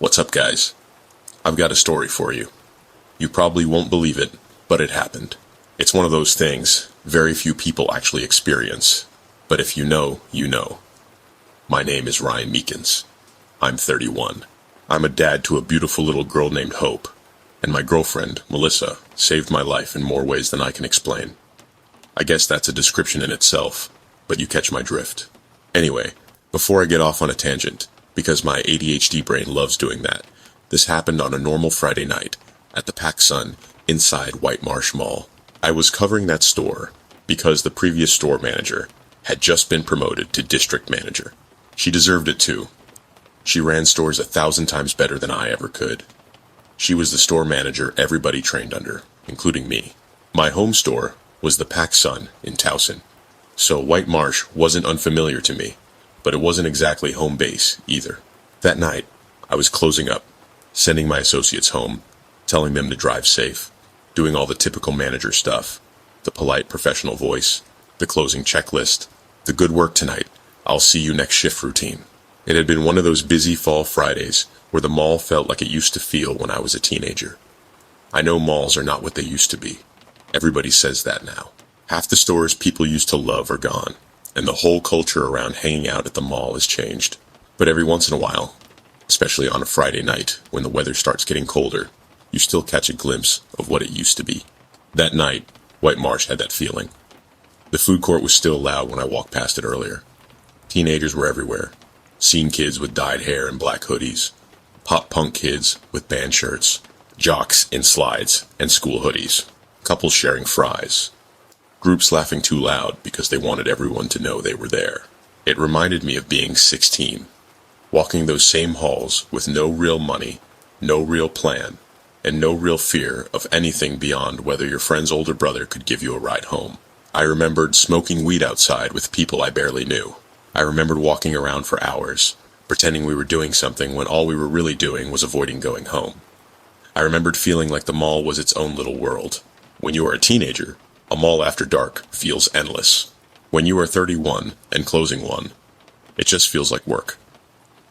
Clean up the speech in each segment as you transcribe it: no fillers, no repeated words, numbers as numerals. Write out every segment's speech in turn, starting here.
What's up, guys? I've got a story for you. You probably won't believe it, but it happened. It's one of those things very few people actually experience, but if you know, you know. My name is Ryan Meekins. I'm 31. I'm a dad to a beautiful little girl named Hope, and my girlfriend, Melissa, saved my life in more ways than I can explain. I guess that's a description in itself, but you catch my drift. Anyway, before I get off on a tangent, because my ADHD brain loves doing that, this happened on a normal Friday night at the PacSun inside White Marsh Mall. I was covering that store because the previous store manager had just been promoted to district manager. She deserved it too. She ran stores 1,000 times better than I ever could. She was the store manager everybody trained under, including me. My home store was the PacSun in Towson, so White Marsh wasn't unfamiliar to me, but it wasn't exactly home base either. That night, I was closing up, sending my associates home, telling them to drive safe, doing all the typical manager stuff, the polite professional voice, the closing checklist, the good work tonight, I'll see you next shift routine. It had been one of those busy fall Fridays where the mall felt like it used to feel when I was a teenager. I know malls are not what they used to be. Everybody says that now. Half the stores people used to love are gone, and the whole culture around hanging out at the mall has changed. But every once in a while, especially on a Friday night when the weather starts getting colder, you still catch a glimpse of what it used to be. That night, White Marsh had that feeling. The food court was still loud when I walked past it earlier. Teenagers were everywhere. Scene kids with dyed hair and black hoodies. Pop punk kids with band shirts. Jocks in slides and school hoodies. Couples sharing fries. Groups laughing too loud because they wanted everyone to know they were there. It reminded me of being 16, walking those same halls with no real money, no real plan, and no real fear of anything beyond whether your friend's older brother could give you a ride home. I remembered smoking weed outside with people I barely knew. I remembered walking around for hours, pretending we were doing something when all we were really doing was avoiding going home. I remembered feeling like the mall was its own little world. When you are a teenager, a mall after dark feels endless. When you are 31 and closing one, it just feels like work.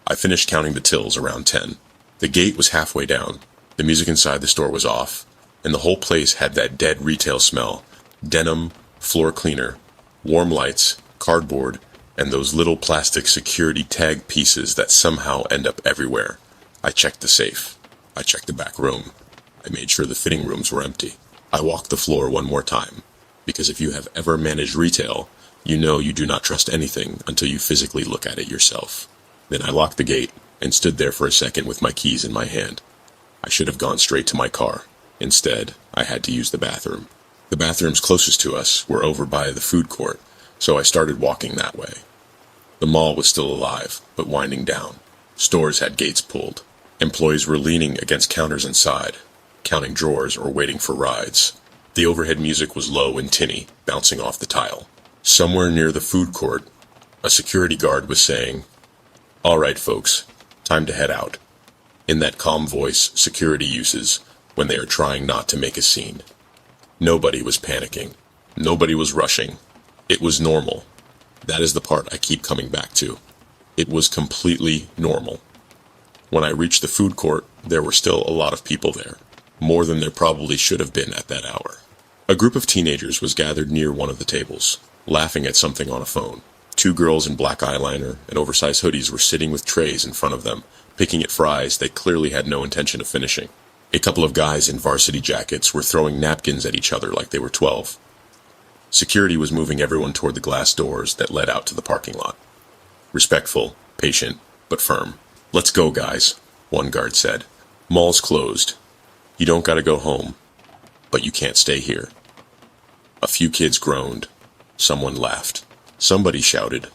I finished counting the tills around 10. The gate was halfway down, the music inside the store was off, and the whole place had that dead retail smell, denim, floor cleaner, warm lights, cardboard, and those little plastic security tag pieces that somehow end up everywhere. I checked the safe. I checked the back room. I made sure the fitting rooms were empty. I walked the floor one more time, because if you have ever managed retail, you know you do not trust anything until you physically look at it yourself. Then I locked the gate and stood there for a second with my keys in my hand. I should have gone straight to my car. Instead, I had to use the bathroom. The bathrooms closest to us were over by the food court, so I started walking that way. The mall was still alive, but winding down. Stores had gates pulled. Employees were leaning against counters inside, counting drawers or waiting for rides. The overhead music was low and tinny, bouncing off the tile. Somewhere near the food court, a security guard was saying, "All right, folks, time to head out," in that calm voice security uses when they are trying not to make a scene. Nobody was panicking. Nobody was rushing. It was normal. That is the part I keep coming back to. It was completely normal. When I reached the food court, there were still a lot of people there. More than there probably should have been at that hour. A group of teenagers was gathered near one of the tables, laughing at something on a phone. Two girls in black eyeliner and oversized hoodies were sitting with trays in front of them, picking at fries they clearly had no intention of finishing. A couple of guys in varsity jackets were throwing napkins at each other like they were 12. Security was moving everyone toward the glass doors that led out to the parking lot. Respectful, patient, but firm. "Let's go, guys," one guard said. "Mall's closed. You don't gotta go home, but you can't stay here." A few kids groaned. Someone laughed. Somebody shouted,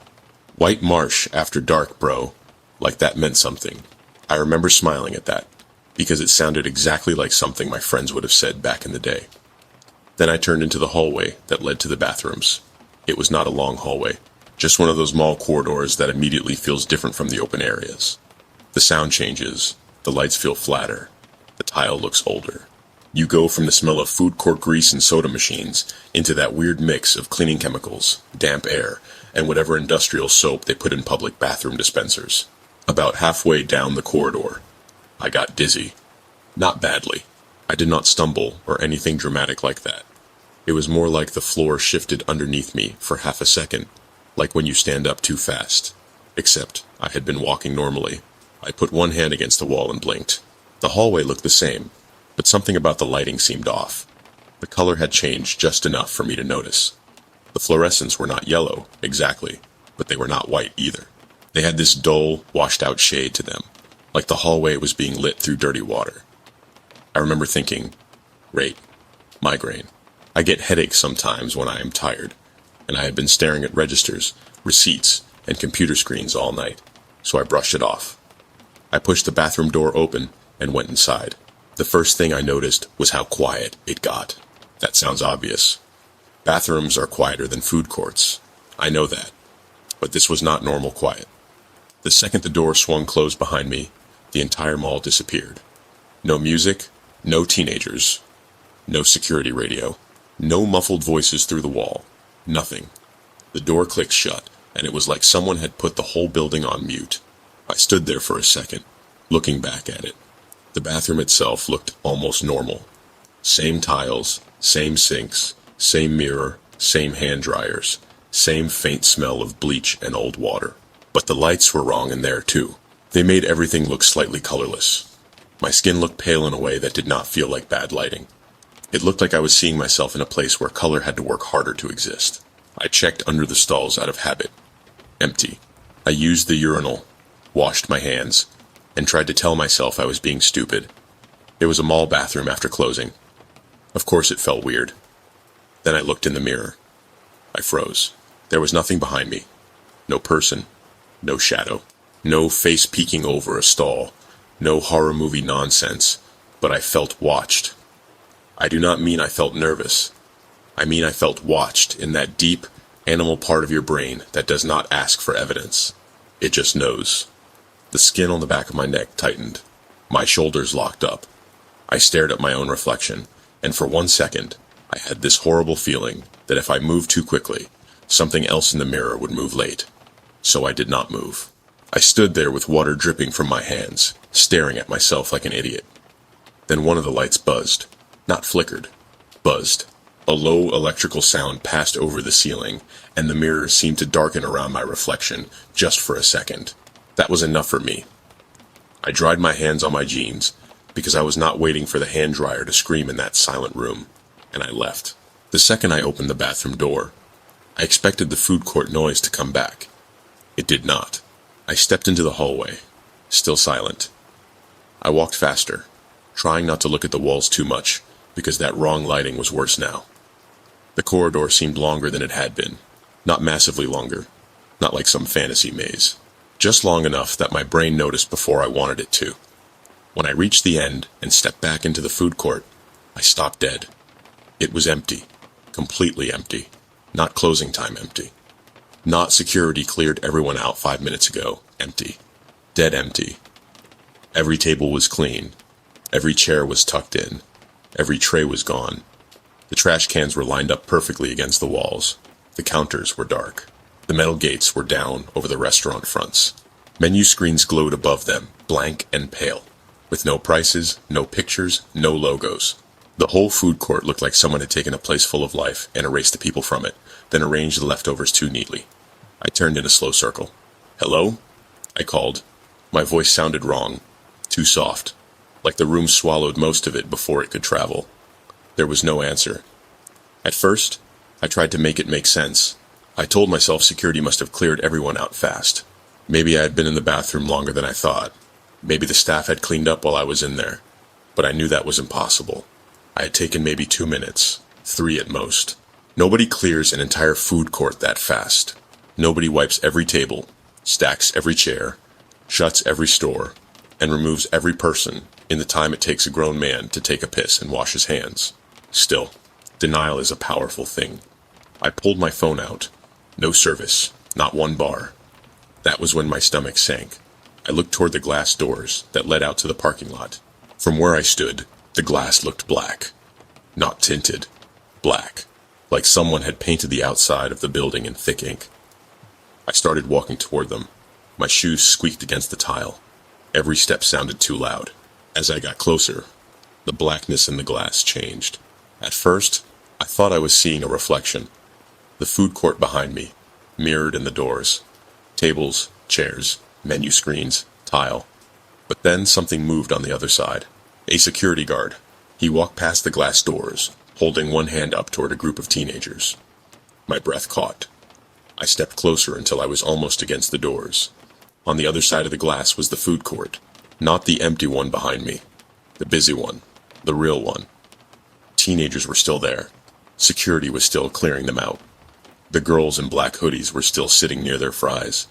"White Marsh after dark, bro," like that meant something. I remember smiling at that, because it sounded exactly like something my friends would have said back in the day. Then I turned into the hallway that led to the bathrooms. It was not a long hallway, just one of those mall corridors that immediately feels different from the open areas. The sound changes, the lights feel flatter, the tile looks older. You go from the smell of food court grease and soda machines into that weird mix of cleaning chemicals, damp air, and whatever industrial soap they put in public bathroom dispensers. About halfway down the corridor, I got dizzy. Not badly. I did not stumble or anything dramatic like that. It was more like the floor shifted underneath me for half a second, like when you stand up too fast. Except I had been walking normally. I put one hand against the wall and blinked. The hallway looked the same, but something about the lighting seemed off. The color had changed just enough for me to notice. The fluorescents were not yellow, exactly, but they were not white either. They had this dull, washed-out shade to them, like the hallway was being lit through dirty water. I remember thinking, rate, migraine. I get headaches sometimes when I am tired, and I had been staring at registers, receipts, and computer screens all night, so I brushed it off. I pushed the bathroom door open and went inside. The first thing I noticed was how quiet it got. That sounds obvious. Bathrooms are quieter than food courts. I know that. But this was not normal quiet. The second the door swung closed behind me, the entire mall disappeared. No music, no teenagers, no security radio, no muffled voices through the wall. Nothing. The door clicked shut, and it was like someone had put the whole building on mute. I stood there for a second, looking back at it. The bathroom itself looked almost normal. Same tiles, same sinks, same mirror, same hand dryers, same faint smell of bleach and old water. But the lights were wrong in there too. They made everything look slightly colorless. My skin looked pale in a way that did not feel like bad lighting. It looked like I was seeing myself in a place where color had to work harder to exist. I checked under the stalls out of habit. Empty. I used the urinal, washed my hands, and tried to tell myself I was being stupid. It was a mall bathroom after closing. Of course it felt weird. Then I looked in the mirror. I froze. There was nothing behind me. No person. No shadow. No face peeking over a stall. No horror movie nonsense. But I felt watched. I do not mean I felt nervous. I mean I felt watched in that deep, animal part of your brain that does not ask for evidence. It just knows. The skin on the back of my neck tightened. My shoulders locked up. I stared at my own reflection, and for 1 second, I had this horrible feeling that if I moved too quickly, something else in the mirror would move late. So I did not move. I stood there with water dripping from my hands, staring at myself like an idiot. Then one of the lights buzzed. Not flickered. Buzzed. A low electrical sound passed over the ceiling, and the mirror seemed to darken around my reflection just for a second. That was enough for me. I dried my hands on my jeans, because I was not waiting for the hand dryer to scream in that silent room, and I left. The second I opened the bathroom door, I expected the food court noise to come back. It did not. I stepped into the hallway, still silent. I walked faster, trying not to look at the walls too much, because that wrong lighting was worse now. The corridor seemed longer than it had been. Not massively longer. Not like some fantasy maze. Just long enough that my brain noticed before I wanted it to. When I reached the end and stepped back into the food court, I stopped dead. It was empty. Completely empty. Not closing time empty. Not security cleared everyone out 5 minutes ago. Empty. Dead empty. Every table was clean. Every chair was tucked in. Every tray was gone. The trash cans were lined up perfectly against the walls. The counters were dark. The metal gates were down over the restaurant fronts. Menu screens glowed above them, blank and pale, with no prices, no pictures, no logos. The whole food court looked like someone had taken a place full of life and erased the people from it, then arranged the leftovers too neatly. I turned in a slow circle. "Hello?" I called. My voice sounded wrong, too soft, like the room swallowed most of it before it could travel. There was no answer. At first, I tried to make it make sense. I told myself security must have cleared everyone out fast. Maybe I had been in the bathroom longer than I thought. Maybe the staff had cleaned up while I was in there. But I knew that was impossible. I had taken maybe 2 minutes, 3 at most. Nobody clears an entire food court that fast. Nobody wipes every table, stacks every chair, shuts every store, and removes every person in the time it takes a grown man to take a piss and wash his hands. Still, denial is a powerful thing. I pulled my phone out. No service, not one bar. That was when my stomach sank. I looked toward the glass doors that led out to the parking lot. From where I stood, the glass looked black. Not tinted. Black. Like someone had painted the outside of the building in thick ink. I started walking toward them. My shoes squeaked against the tile. Every step sounded too loud. As I got closer, the blackness in the glass changed. At first, I thought I was seeing a reflection. The food court behind me, mirrored in the doors. Tables, chairs, menu screens, tile. But then something moved on the other side. A security guard. He walked past the glass doors, holding one hand up toward a group of teenagers. My breath caught. I stepped closer until I was almost against the doors. On the other side of the glass was the food court, not the empty one behind me. The busy one, the real one. Teenagers were still there. Security was still clearing them out. The girls in black hoodies were still sitting near their fries.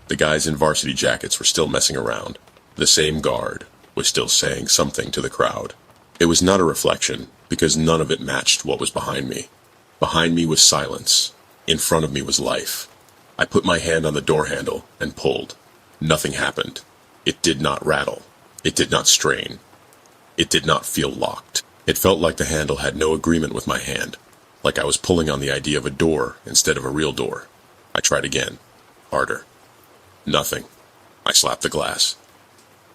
The guys in varsity jackets were still messing around. The same guard was still saying something to the crowd. It was not a reflection, because none of it matched what was behind me. Behind me was silence. In front of me was life. I put my hand on the door handle and pulled. Nothing happened. It did not rattle. It did not strain. It did not feel locked. It felt like the handle had no agreement with my hand, like I was pulling on the idea of a door instead of a real door. I tried again. Harder. Nothing. I slapped the glass.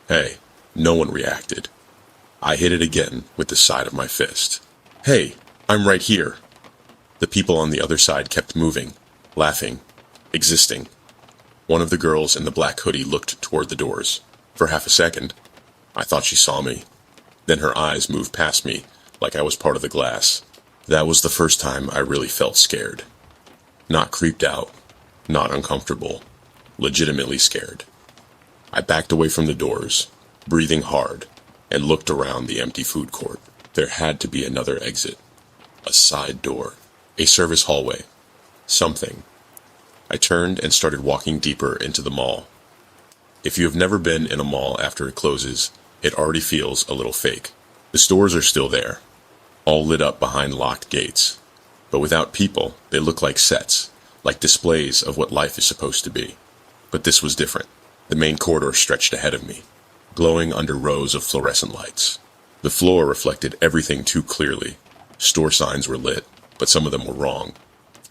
Hey, no one reacted. I hit it again with the side of my fist. Hey, I'm right here. The people on the other side kept moving, laughing, existing. One of the girls in the black hoodie looked toward the doors. For half a second, I thought she saw me. Then her eyes moved past me, like I was part of the glass. That was the first time I really felt scared. Not creeped out, not uncomfortable, legitimately scared. I backed away from the doors, breathing hard, and looked around the empty food court. There had to be another exit. A side door. A service hallway. Something. I turned and started walking deeper into the mall. If you have never been in a mall after it closes, it already feels a little fake. The stores are still there, all lit up behind locked gates. But without people, they look like sets, like displays of what life is supposed to be. But this was different. The main corridor stretched ahead of me, glowing under rows of fluorescent lights. The floor reflected everything too clearly. Store signs were lit, but some of them were wrong.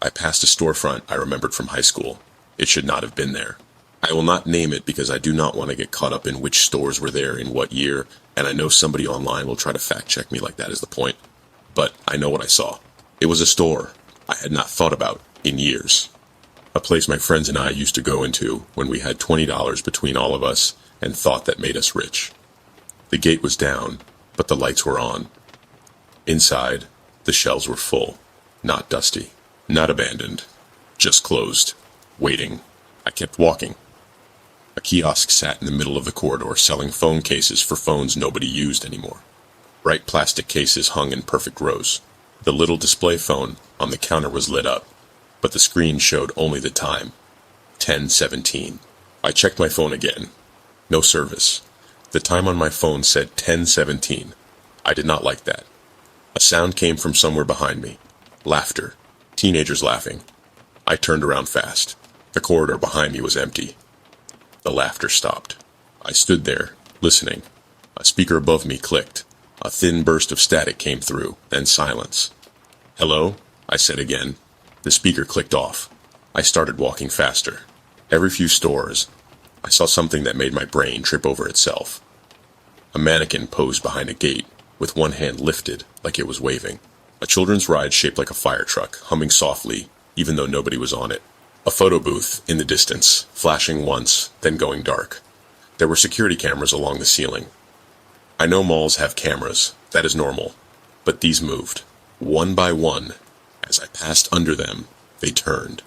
I passed a storefront I remembered from high school. It should not have been there. I will not name it because I do not want to get caught up in which stores were there in what year, and I know somebody online will try to fact check me like that is the point. But I know what I saw. It was a store I had not thought about in years. A place my friends and I used to go into when we had $20 between all of us and thought that made us rich. The gate was down, but the lights were on. Inside, the shelves were full, not dusty, not abandoned, just closed, waiting. I kept walking. A kiosk sat in the middle of the corridor selling phone cases for phones nobody used anymore. Bright plastic cases hung in perfect rows. The little display phone on the counter was lit up, but the screen showed only the time. 10:17. I checked my phone again. No service. The time on my phone said 10:17. I did not like that. A sound came from somewhere behind me. Laughter. Teenagers laughing. I turned around fast. The corridor behind me was empty. The laughter stopped. I stood there, listening. A speaker above me clicked. A thin burst of static came through, then silence. "Hello?" I said again. The speaker clicked off. I started walking faster. Every few stores, I saw something that made my brain trip over itself. A mannequin posed behind a gate, with one hand lifted like it was waving. A children's ride shaped like a fire truck, humming softly, even though nobody was on it. A photo booth in the distance, flashing once, then going dark. There were security cameras along the ceiling. I know malls have cameras, that is normal, but these moved. One by one, as I passed under them, they turned.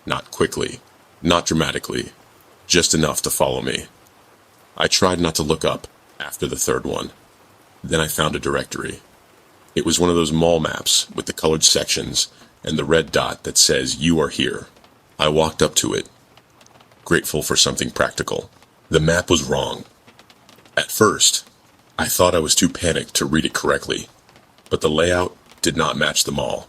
Not quickly, not dramatically, just enough to follow me. I tried not to look up after the third one. Then I found a directory. It was one of those mall maps with the colored sections and the red dot that says "You are here." I walked up to it, grateful for something practical. The map was wrong. At first, I thought I was too panicked to read it correctly, but the layout did not match the mall.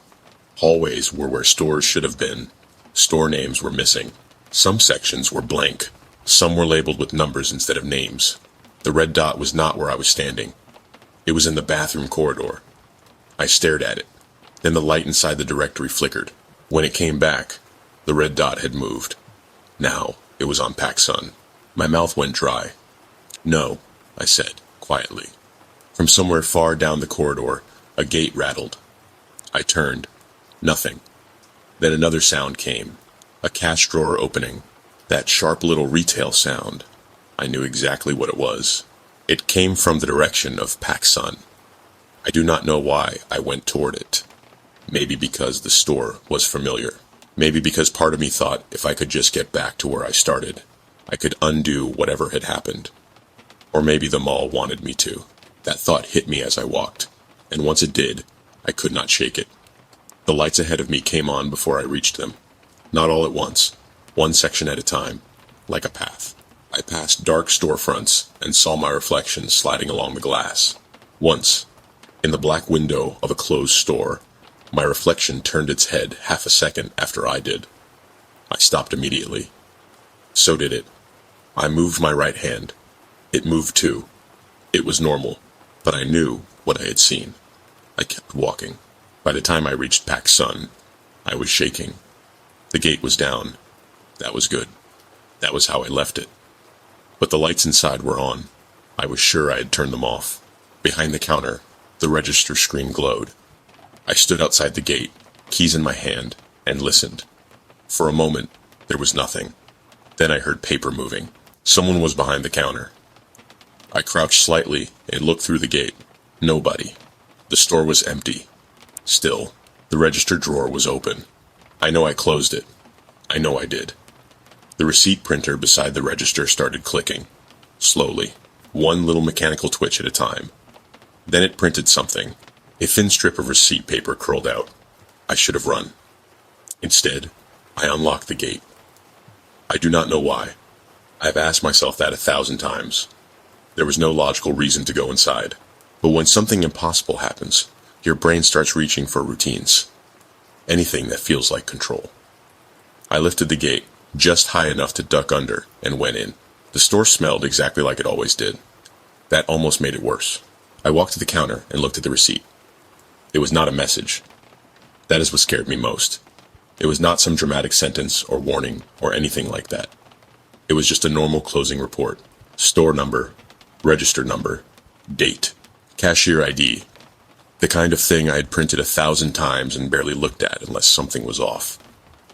Hallways were where stores should have been. Store names were missing. Some sections were blank. Some were labeled with numbers instead of names. The red dot was not where I was standing. It was in the bathroom corridor. I stared at it. Then the light inside the directory flickered. When it came back, the red dot had moved. Now, it was on PacSun. My mouth went dry. "No," I said, quietly. From somewhere far down the corridor, a gate rattled. I turned. Nothing. Then another sound came. A cash drawer opening. That sharp little retail sound. I knew exactly what it was. It came from the direction of PacSun. I do not know why I went toward it. Maybe because the store was familiar. Maybe because part of me thought if I could just get back to where I started, I could undo whatever had happened. Or maybe the mall wanted me to. That thought hit me as I walked, and once it did, I could not shake it. The lights ahead of me came on before I reached them. Not all at once, one section at a time, like a path. I passed dark storefronts and saw my reflection sliding along the glass. Once, in the black window of a closed store, my reflection turned its head half a second after I did. I stopped immediately. So did it. I moved my right hand. It moved too. It was normal, but I knew what I had seen. I kept walking. By the time I reached PacSun, I was shaking. The gate was down. That was good. That was how I left it. But the lights inside were on. I was sure I had turned them off. Behind the counter, the register screen glowed. I stood outside the gate, keys in my hand, and listened. For a moment, there was nothing. Then I heard paper moving. Someone was behind the counter. I crouched slightly and looked through the gate. Nobody. The store was empty. Still, the register drawer was open. I know I closed it. I know I did. The receipt printer beside the register started clicking. Slowly, one little mechanical twitch at a time. Then it printed something. A thin strip of receipt paper curled out. I should have run. Instead, I unlocked the gate. I do not know why. I have asked myself that 1,000 times. There was no logical reason to go inside. But when something impossible happens, your brain starts reaching for routines. Anything that feels like control. I lifted the gate, just high enough to duck under, and went in. The store smelled exactly like it always did. That almost made it worse. I walked to the counter and looked at the receipt. It was not a message. That is what scared me most. It was not some dramatic sentence or warning or anything like that. It was just a normal closing report. Store number, register number, date, cashier ID. The kind of thing I had printed 1,000 times and barely looked at unless something was off.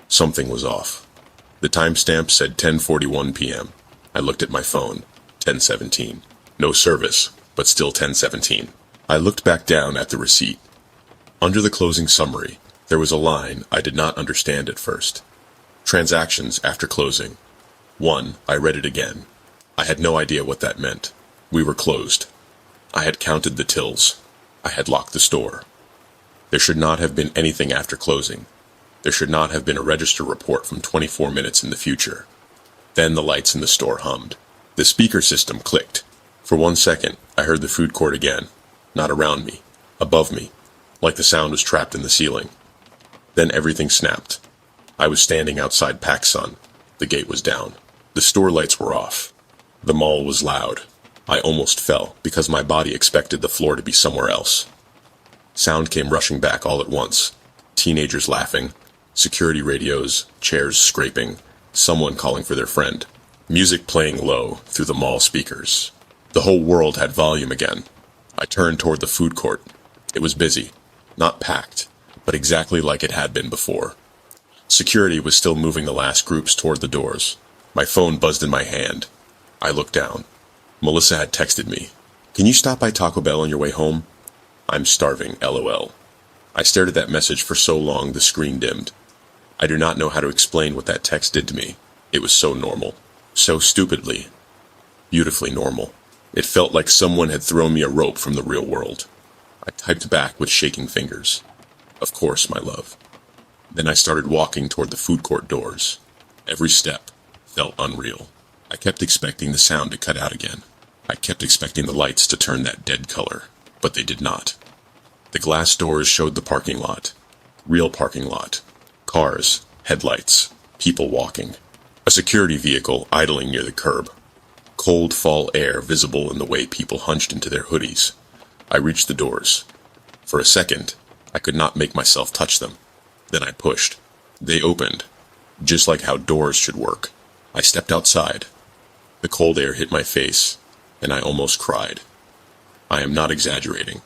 Something was off. The timestamp said 10:41 p.m. I looked at my phone. 10:17. No service, but still 10:17. I looked back down at the receipt. Under the closing summary, there was a line I did not understand at first. Transactions after closing. 1. I read it again. I had no idea what that meant. We were closed. I had counted the tills. I had locked the store. There should not have been anything after closing. There should not have been a register report from 24 minutes in the future. Then the lights in the store hummed. The speaker system clicked. For 1 second, I heard the food court again. Not around me. Above me. Like the sound was trapped in the ceiling. Then everything snapped. I was standing outside PacSun. The gate was down. The store lights were off. The mall was loud. I almost fell because my body expected the floor to be somewhere else. Sound came rushing back all at once. Teenagers laughing, security radios, chairs scraping, someone calling for their friend. Music playing low through the mall speakers. The whole world had volume again. I turned toward the food court. It was busy. Not packed, but exactly like it had been before. Security was still moving the last groups toward the doors. My phone buzzed in my hand. I looked down. Melissa had texted me. "Can you stop by Taco Bell on your way home? I'm starving, LOL." I stared at that message for so long the screen dimmed. I do not know how to explain what that text did to me. It was so normal. So stupidly, beautifully normal. It felt like someone had thrown me a rope from the real world. I typed back with shaking fingers. "Of course, my love." Then I started walking toward the food court doors. Every step felt unreal. I kept expecting the sound to cut out again. I kept expecting the lights to turn that dead color, but they did not. The glass doors showed the parking lot. Real parking lot. Cars, headlights, people walking. A security vehicle idling near the curb. Cold fall air visible in the way people hunched into their hoodies. I reached the doors. For a second, I could not make myself touch them. Then I pushed. They opened, just like how doors should work. I stepped outside. The cold air hit my face, and I almost cried. I am not exaggerating.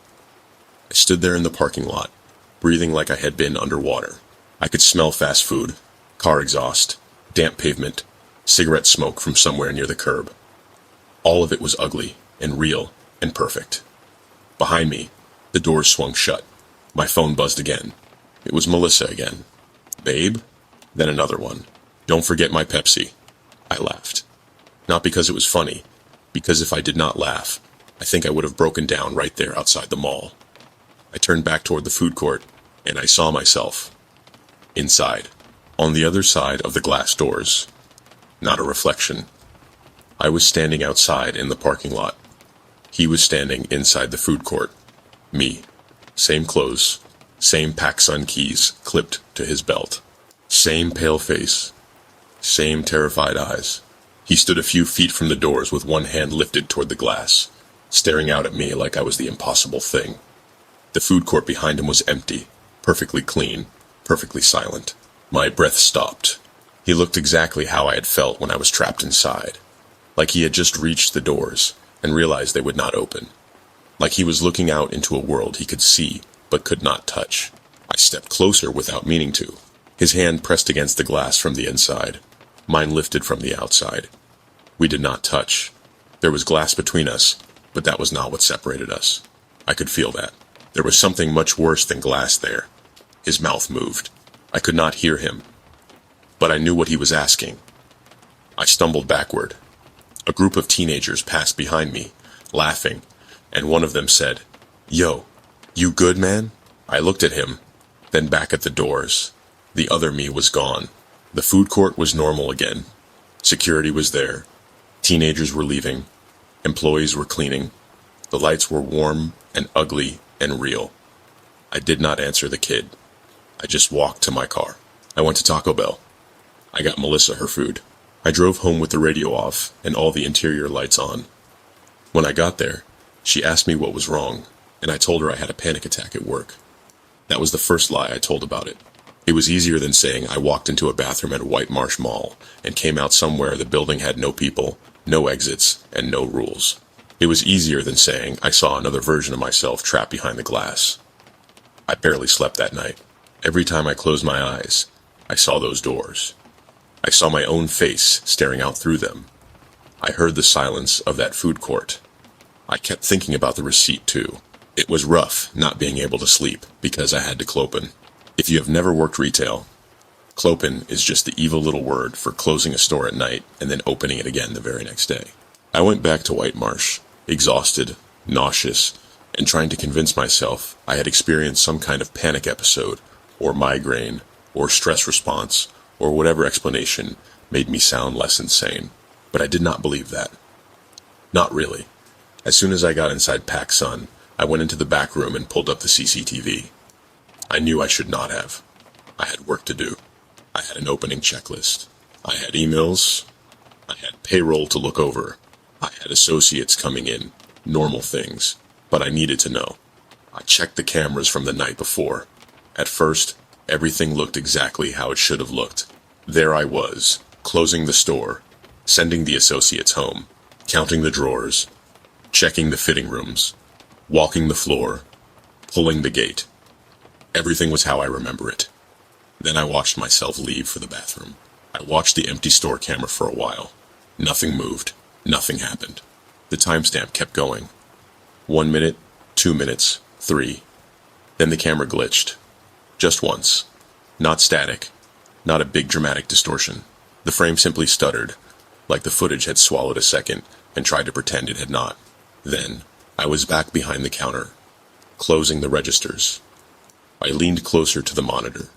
I stood there in the parking lot, breathing like I had been underwater. I could smell fast food, car exhaust, damp pavement, cigarette smoke from somewhere near the curb. All of it was ugly and real and perfect. Behind me, the doors swung shut. My phone buzzed again. It was Melissa again. Babe? Then another one. Don't forget my Pepsi. I laughed. Not because it was funny, because if I did not laugh, I think I would have broken down right there outside the mall. I turned back toward the food court, and I saw myself. Inside, on the other side of the glass doors. Not a reflection. I was standing outside in the parking lot. He was standing inside the food court. Me. Same clothes, same PacSun keys clipped to his belt. Same pale face, same terrified eyes. He stood a few feet from the doors with one hand lifted toward the glass, staring out at me like I was the impossible thing. The food court behind him was empty, perfectly clean, perfectly silent. My breath stopped. He looked exactly how I had felt when I was trapped inside, like he had just reached the doors and realized they would not open. Like he was looking out into a world he could see but could not touch. I stepped closer without meaning to. His hand pressed against the glass from the inside. Mine lifted from the outside. We did not touch. There was glass between us, but that was not what separated us. I could feel that. There was something much worse than glass there. His mouth moved. I could not hear him, but I knew what he was asking. I stumbled backward. A group of teenagers passed behind me, laughing, and one of them said, "Yo, you good, man?" I looked at him, then back at the doors. The other me was gone. The food court was normal again. Security was there. Teenagers were leaving. Employees were cleaning. The lights were warm and ugly and real. I did not answer the kid. I just walked to my car. I went to Taco Bell. I got Melissa her food. I drove home with the radio off and all the interior lights on. When I got there, she asked me what was wrong, and I told her I had a panic attack at work. That was the first lie I told about it. It was easier than saying I walked into a bathroom at White Marsh Mall and came out somewhere the building had no people, no exits, and no rules. It was easier than saying I saw another version of myself trapped behind the glass. I barely slept that night. Every time I closed my eyes, I saw those doors. I saw my own face staring out through them. I heard the silence of that food court. I kept thinking about the receipt, too. It was rough not being able to sleep because I had to clopen. If you have never worked retail, clopen is just the evil little word for closing a store at night and then opening it again the very next day. I went back to White Marsh, exhausted, nauseous, and trying to convince myself I had experienced some kind of panic episode, or migraine, or stress response, or whatever explanation made me sound less insane. But I did not believe that. Not really. As soon as I got inside PacSun, I went into the back room and pulled up the CCTV. I knew I should not have. I had work to do. I had an opening checklist. I had emails. I had payroll to look over. I had associates coming in. Normal things. But I needed to know. I checked the cameras from the night before. At first, everything looked exactly how it should have looked. There I was, closing the store, sending the associates home, counting the drawers, checking the fitting rooms, walking the floor, pulling the gate. Everything was how I remember it. Then I watched myself leave for the bathroom. I watched the empty store camera for a while. Nothing moved. Nothing happened. The timestamp kept going. 1 minute, 2 minutes, 3. Then the camera glitched. Just once. Not static. Not a big dramatic distortion. The frame simply stuttered, like the footage had swallowed a second and tried to pretend it had not. Then, I was back behind the counter, closing the registers. I leaned closer to the monitor.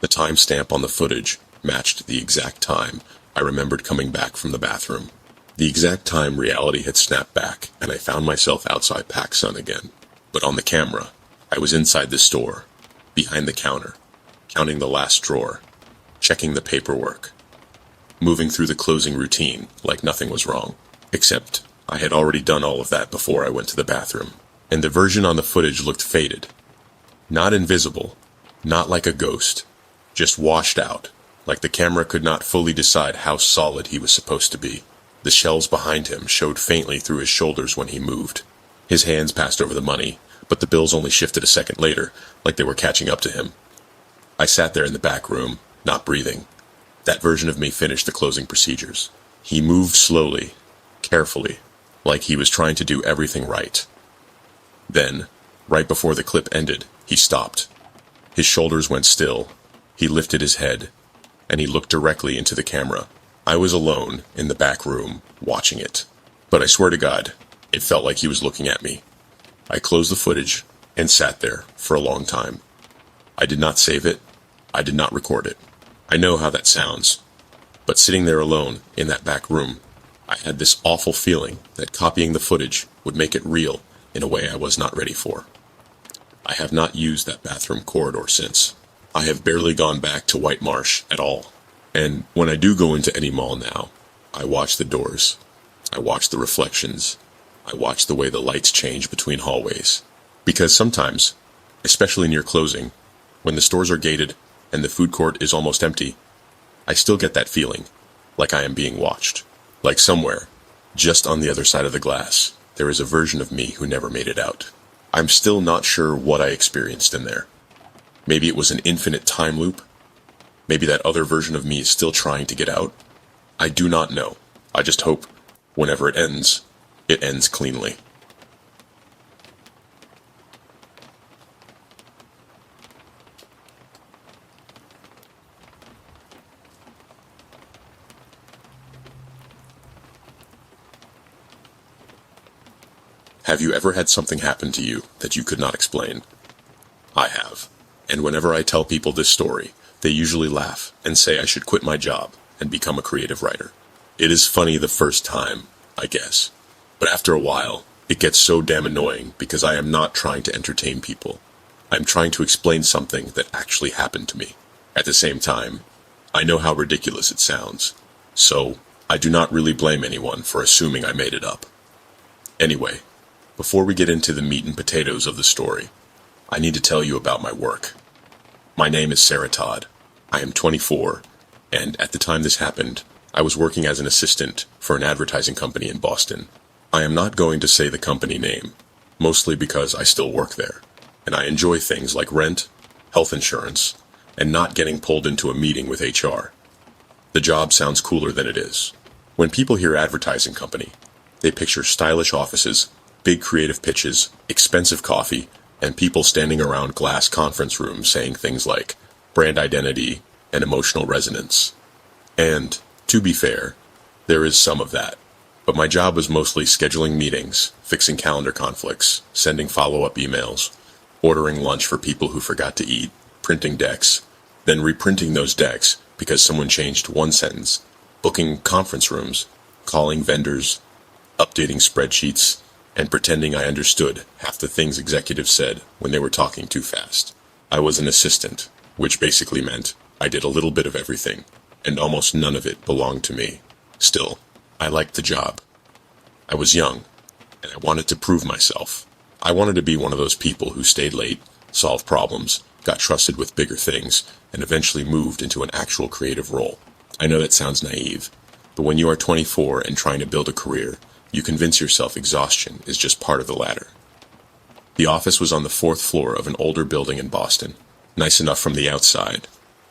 The timestamp on the footage matched the exact time I remembered coming back from the bathroom. The exact time reality had snapped back, and I found myself outside PacSun again. But on the camera, I was inside the store, behind the counter, counting the last drawer, checking the paperwork, moving through the closing routine like nothing was wrong. Except I had already done all of that before I went to the bathroom, and the version on the footage looked faded. Not invisible, not like a ghost, just washed out, like the camera could not fully decide how solid he was supposed to be. The shells behind him showed faintly through his shoulders when he moved. His hands passed over the money, but the bills only shifted a second later, like they were catching up to him. I sat there in the back room, not breathing. That version of me finished the closing procedures. He moved slowly, carefully, like he was trying to do everything right. Then, right before the clip ended, he stopped. His shoulders went still. He lifted his head, and he looked directly into the camera. I was alone in the back room, watching it. But I swear to God, it felt like he was looking at me. I closed the footage and sat there for a long time. I did not save it. I did not record it. I know how that sounds. But sitting there alone in that back room, I had this awful feeling that copying the footage would make it real in a way I was not ready for. I have not used that bathroom corridor since. I have barely gone back to White Marsh at all. And when I do go into any mall now, I watch the doors. I watch the reflections. I watch the way the lights change between hallways. Because sometimes, especially near closing, when the stores are gated and the food court is almost empty, I still get that feeling, like I am being watched. Like somewhere, just on the other side of the glass, there is a version of me who never made it out. I'm still not sure what I experienced in there. Maybe it was an infinite time loop. Maybe that other version of me is still trying to get out. I do not know. I just hope, whenever it ends cleanly. Have you ever had something happen to you that you could not explain? I have. And whenever I tell people this story, they usually laugh and say I should quit my job and become a creative writer. It is funny the first time, I guess. But after a while, it gets so damn annoying because I am not trying to entertain people. I am trying to explain something that actually happened to me. At the same time, I know how ridiculous it sounds. So, I do not really blame anyone for assuming I made it up. Anyway, before we get into the meat and potatoes of the story, I need to tell you about my work. My name is Sarah Todd. I am 24, and at the time this happened, I was working as an assistant for an advertising company in Boston. I am not going to say the company name, mostly because I still work there, and I enjoy things like rent, health insurance, and not getting pulled into a meeting with HR. The job sounds cooler than it is. When people hear advertising company, they picture stylish offices, big creative pitches, expensive coffee, and people standing around glass conference rooms saying things like brand identity and emotional resonance. And, to be fair, there is some of that. But my job was mostly scheduling meetings, fixing calendar conflicts, sending follow-up emails, ordering lunch for people who forgot to eat, printing decks, then reprinting those decks because someone changed one sentence, booking conference rooms, calling vendors, updating spreadsheets, and pretending I understood half the things executives said when they were talking too fast. I was an assistant, which basically meant I did a little bit of everything, and almost none of it belonged to me. Still, I liked the job. I was young, and I wanted to prove myself. I wanted to be one of those people who stayed late, solved problems, got trusted with bigger things, and eventually moved into an actual creative role. I know that sounds naive, but when you are 24 and trying to build a career, you convince yourself exhaustion is just part of the ladder. The office was on the 4th floor of an older building in Boston, nice enough from the outside,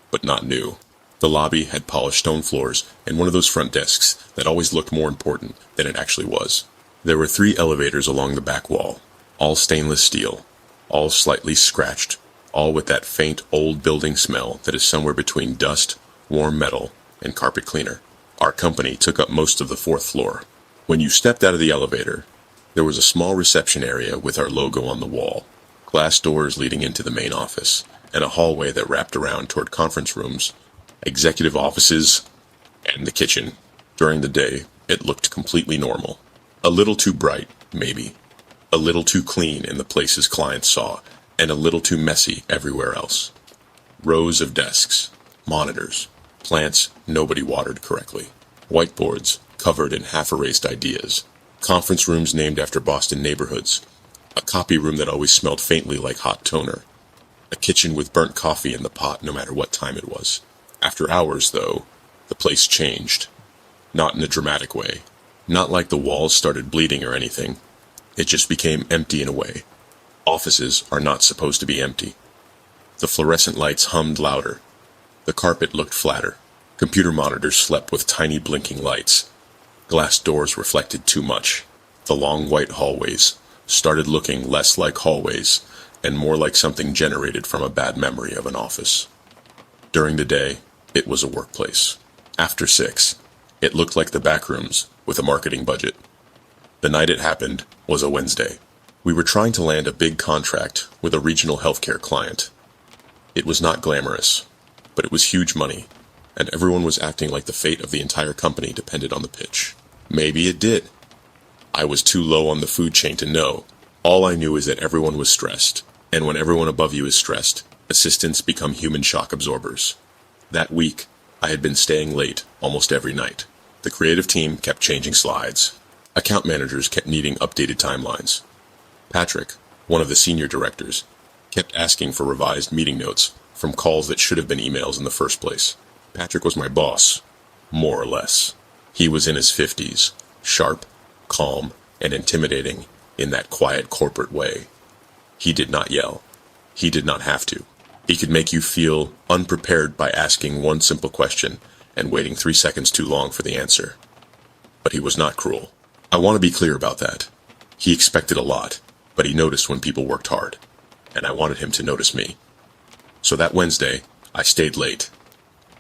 but not new. The lobby had polished stone floors and one of those front desks that always looked more important than it actually was. There were 3 elevators along the back wall, all stainless steel, all slightly scratched, all with that faint old building smell that is somewhere between dust, warm metal, and carpet cleaner. Our company took up most of the 4th floor. When you stepped out of the elevator, there was a small reception area with our logo on the wall, glass doors leading into the main office, and a hallway that wrapped around toward conference rooms, executive offices, and the kitchen. During the day, it looked completely normal. A little too bright, maybe. A little too clean in the places clients saw, and a little too messy everywhere else. Rows of desks, monitors, plants nobody watered correctly, whiteboards covered in half-erased ideas, conference rooms named after Boston neighborhoods, a copy room that always smelled faintly like hot toner, a kitchen with burnt coffee in the pot no matter what time it was. After hours, though, the place changed. Not in a dramatic way. Not like the walls started bleeding or anything. It just became empty in a way. Offices are not supposed to be empty. The fluorescent lights hummed louder. The carpet looked flatter. Computer monitors slept with tiny blinking lights. Glass doors reflected too much. The long white hallways started looking less like hallways and more like something generated from a bad memory of an office. During the day, it was a workplace. After 6, it looked like the Backrooms with a marketing budget. The night it happened was a Wednesday. We were trying to land a big contract with a regional healthcare client. It was not glamorous, but it was huge money, and everyone was acting like the fate of the entire company depended on the pitch. Maybe it did. I was too low on the food chain to know. All I knew is that everyone was stressed, and when everyone above you is stressed, assistants become human shock absorbers. That week, I had been staying late almost every night. The creative team kept changing slides. Account managers kept needing updated timelines. Patrick, one of the senior directors, kept asking for revised meeting notes from calls that should have been emails in the first place. Patrick was my boss, more or less. He was in his 50s, sharp, calm, and intimidating in that quiet corporate way. He did not yell. He did not have to. He could make you feel unprepared by asking one simple question and waiting 3 seconds too long for the answer. But he was not cruel. I want to be clear about that. He expected a lot, but he noticed when people worked hard, and I wanted him to notice me. So that Wednesday, I stayed late.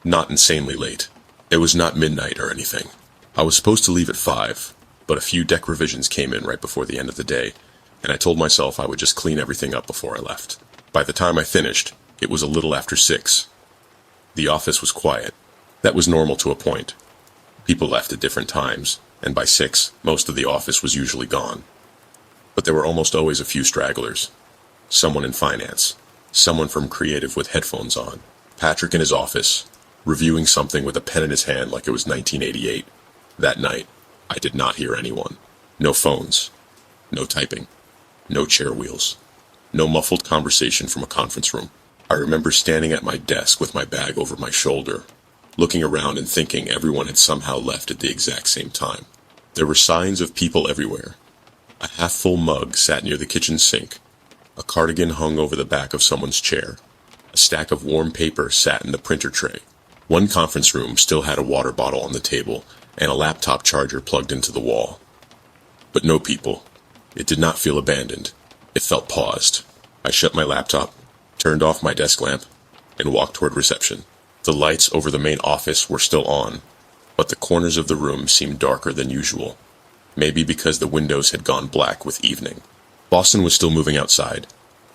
Not insanely late. It was not midnight or anything. I was supposed to leave at 5, but a few deck revisions came in right before the end of the day, and I told myself I would just clean everything up before I left. By the time I finished, it was a little after 6. The office was quiet. That was normal to a point. People left at different times, and by 6, most of the office was usually gone. But there were almost always a few stragglers. Someone in finance, someone from creative with headphones on, Patrick in his office, reviewing something with a pen in his hand like it was 1988. That night, I did not hear anyone. No phones. No typing. No chair wheels. No muffled conversation from a conference room. I remember standing at my desk with my bag over my shoulder, looking around and thinking everyone had somehow left at the exact same time. There were signs of people everywhere. A half-full mug sat near the kitchen sink. A cardigan hung over the back of someone's chair. A stack of warm paper sat in the printer tray. One conference room still had a water bottle on the table and a laptop charger plugged into the wall. But no people. It did not feel abandoned. It felt paused. I shut my laptop, turned off my desk lamp, and walked toward reception. The lights over the main office were still on, but the corners of the room seemed darker than usual. Maybe because the windows had gone black with evening. Boston was still moving outside,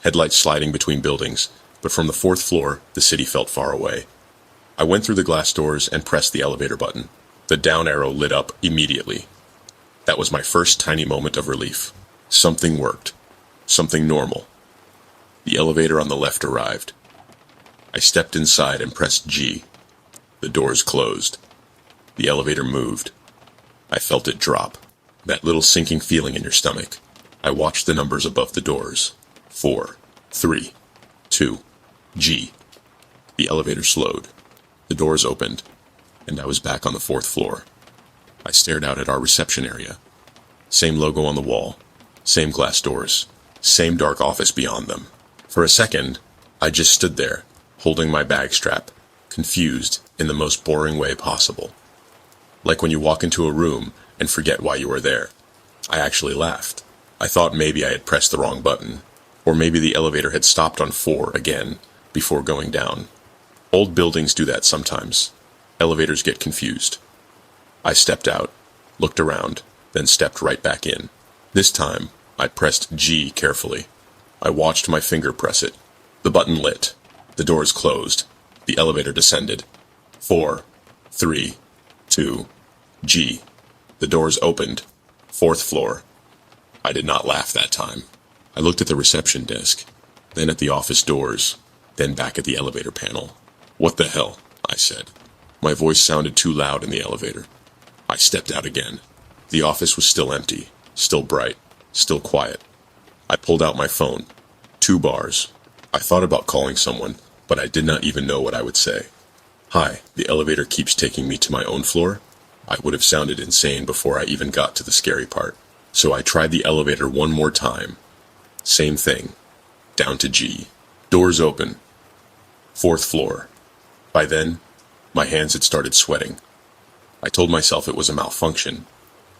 headlights sliding between buildings, but from the 4th floor, the city felt far away. I went through the glass doors and pressed the elevator button. The down arrow lit up immediately. That was my first tiny moment of relief. Something worked. Something normal. The elevator on the left arrived. I stepped inside and pressed G. The doors closed. The elevator moved. I felt it drop. That little sinking feeling in your stomach. I watched the numbers above the doors. 4, 3, 2, G. The elevator slowed. The doors opened, and I was back on the 4th floor. I stared out at our reception area. Same logo on the wall. Same glass doors. Same dark office beyond them. For a second, I just stood there, holding my bag strap, confused in the most boring way possible. Like when you walk into a room and forget why you are there. I actually laughed. I thought maybe I had pressed the wrong button, or maybe the elevator had stopped on 4 again before going down. Old buildings do that sometimes. Elevators get confused. I stepped out, looked around, then stepped right back in. This time, I pressed G carefully. I watched my finger press it. The button lit. The doors closed. The elevator descended. 4, 3, 2, G. The doors opened. 4th floor. I did not laugh that time. I looked at the reception desk, then at the office doors, then back at the elevator panel. What the hell? I said. My voice sounded too loud in the elevator. I stepped out again. The office was still empty, still bright, still quiet. I pulled out my phone. 2 bars. I thought about calling someone, but I did not even know what I would say. Hi, the elevator keeps taking me to my own floor? I would have sounded insane before I even got to the scary part. So I tried the elevator one more time. Same thing. Down to G. Doors open. Fourth floor. By then, my hands had started sweating. I told myself it was a malfunction.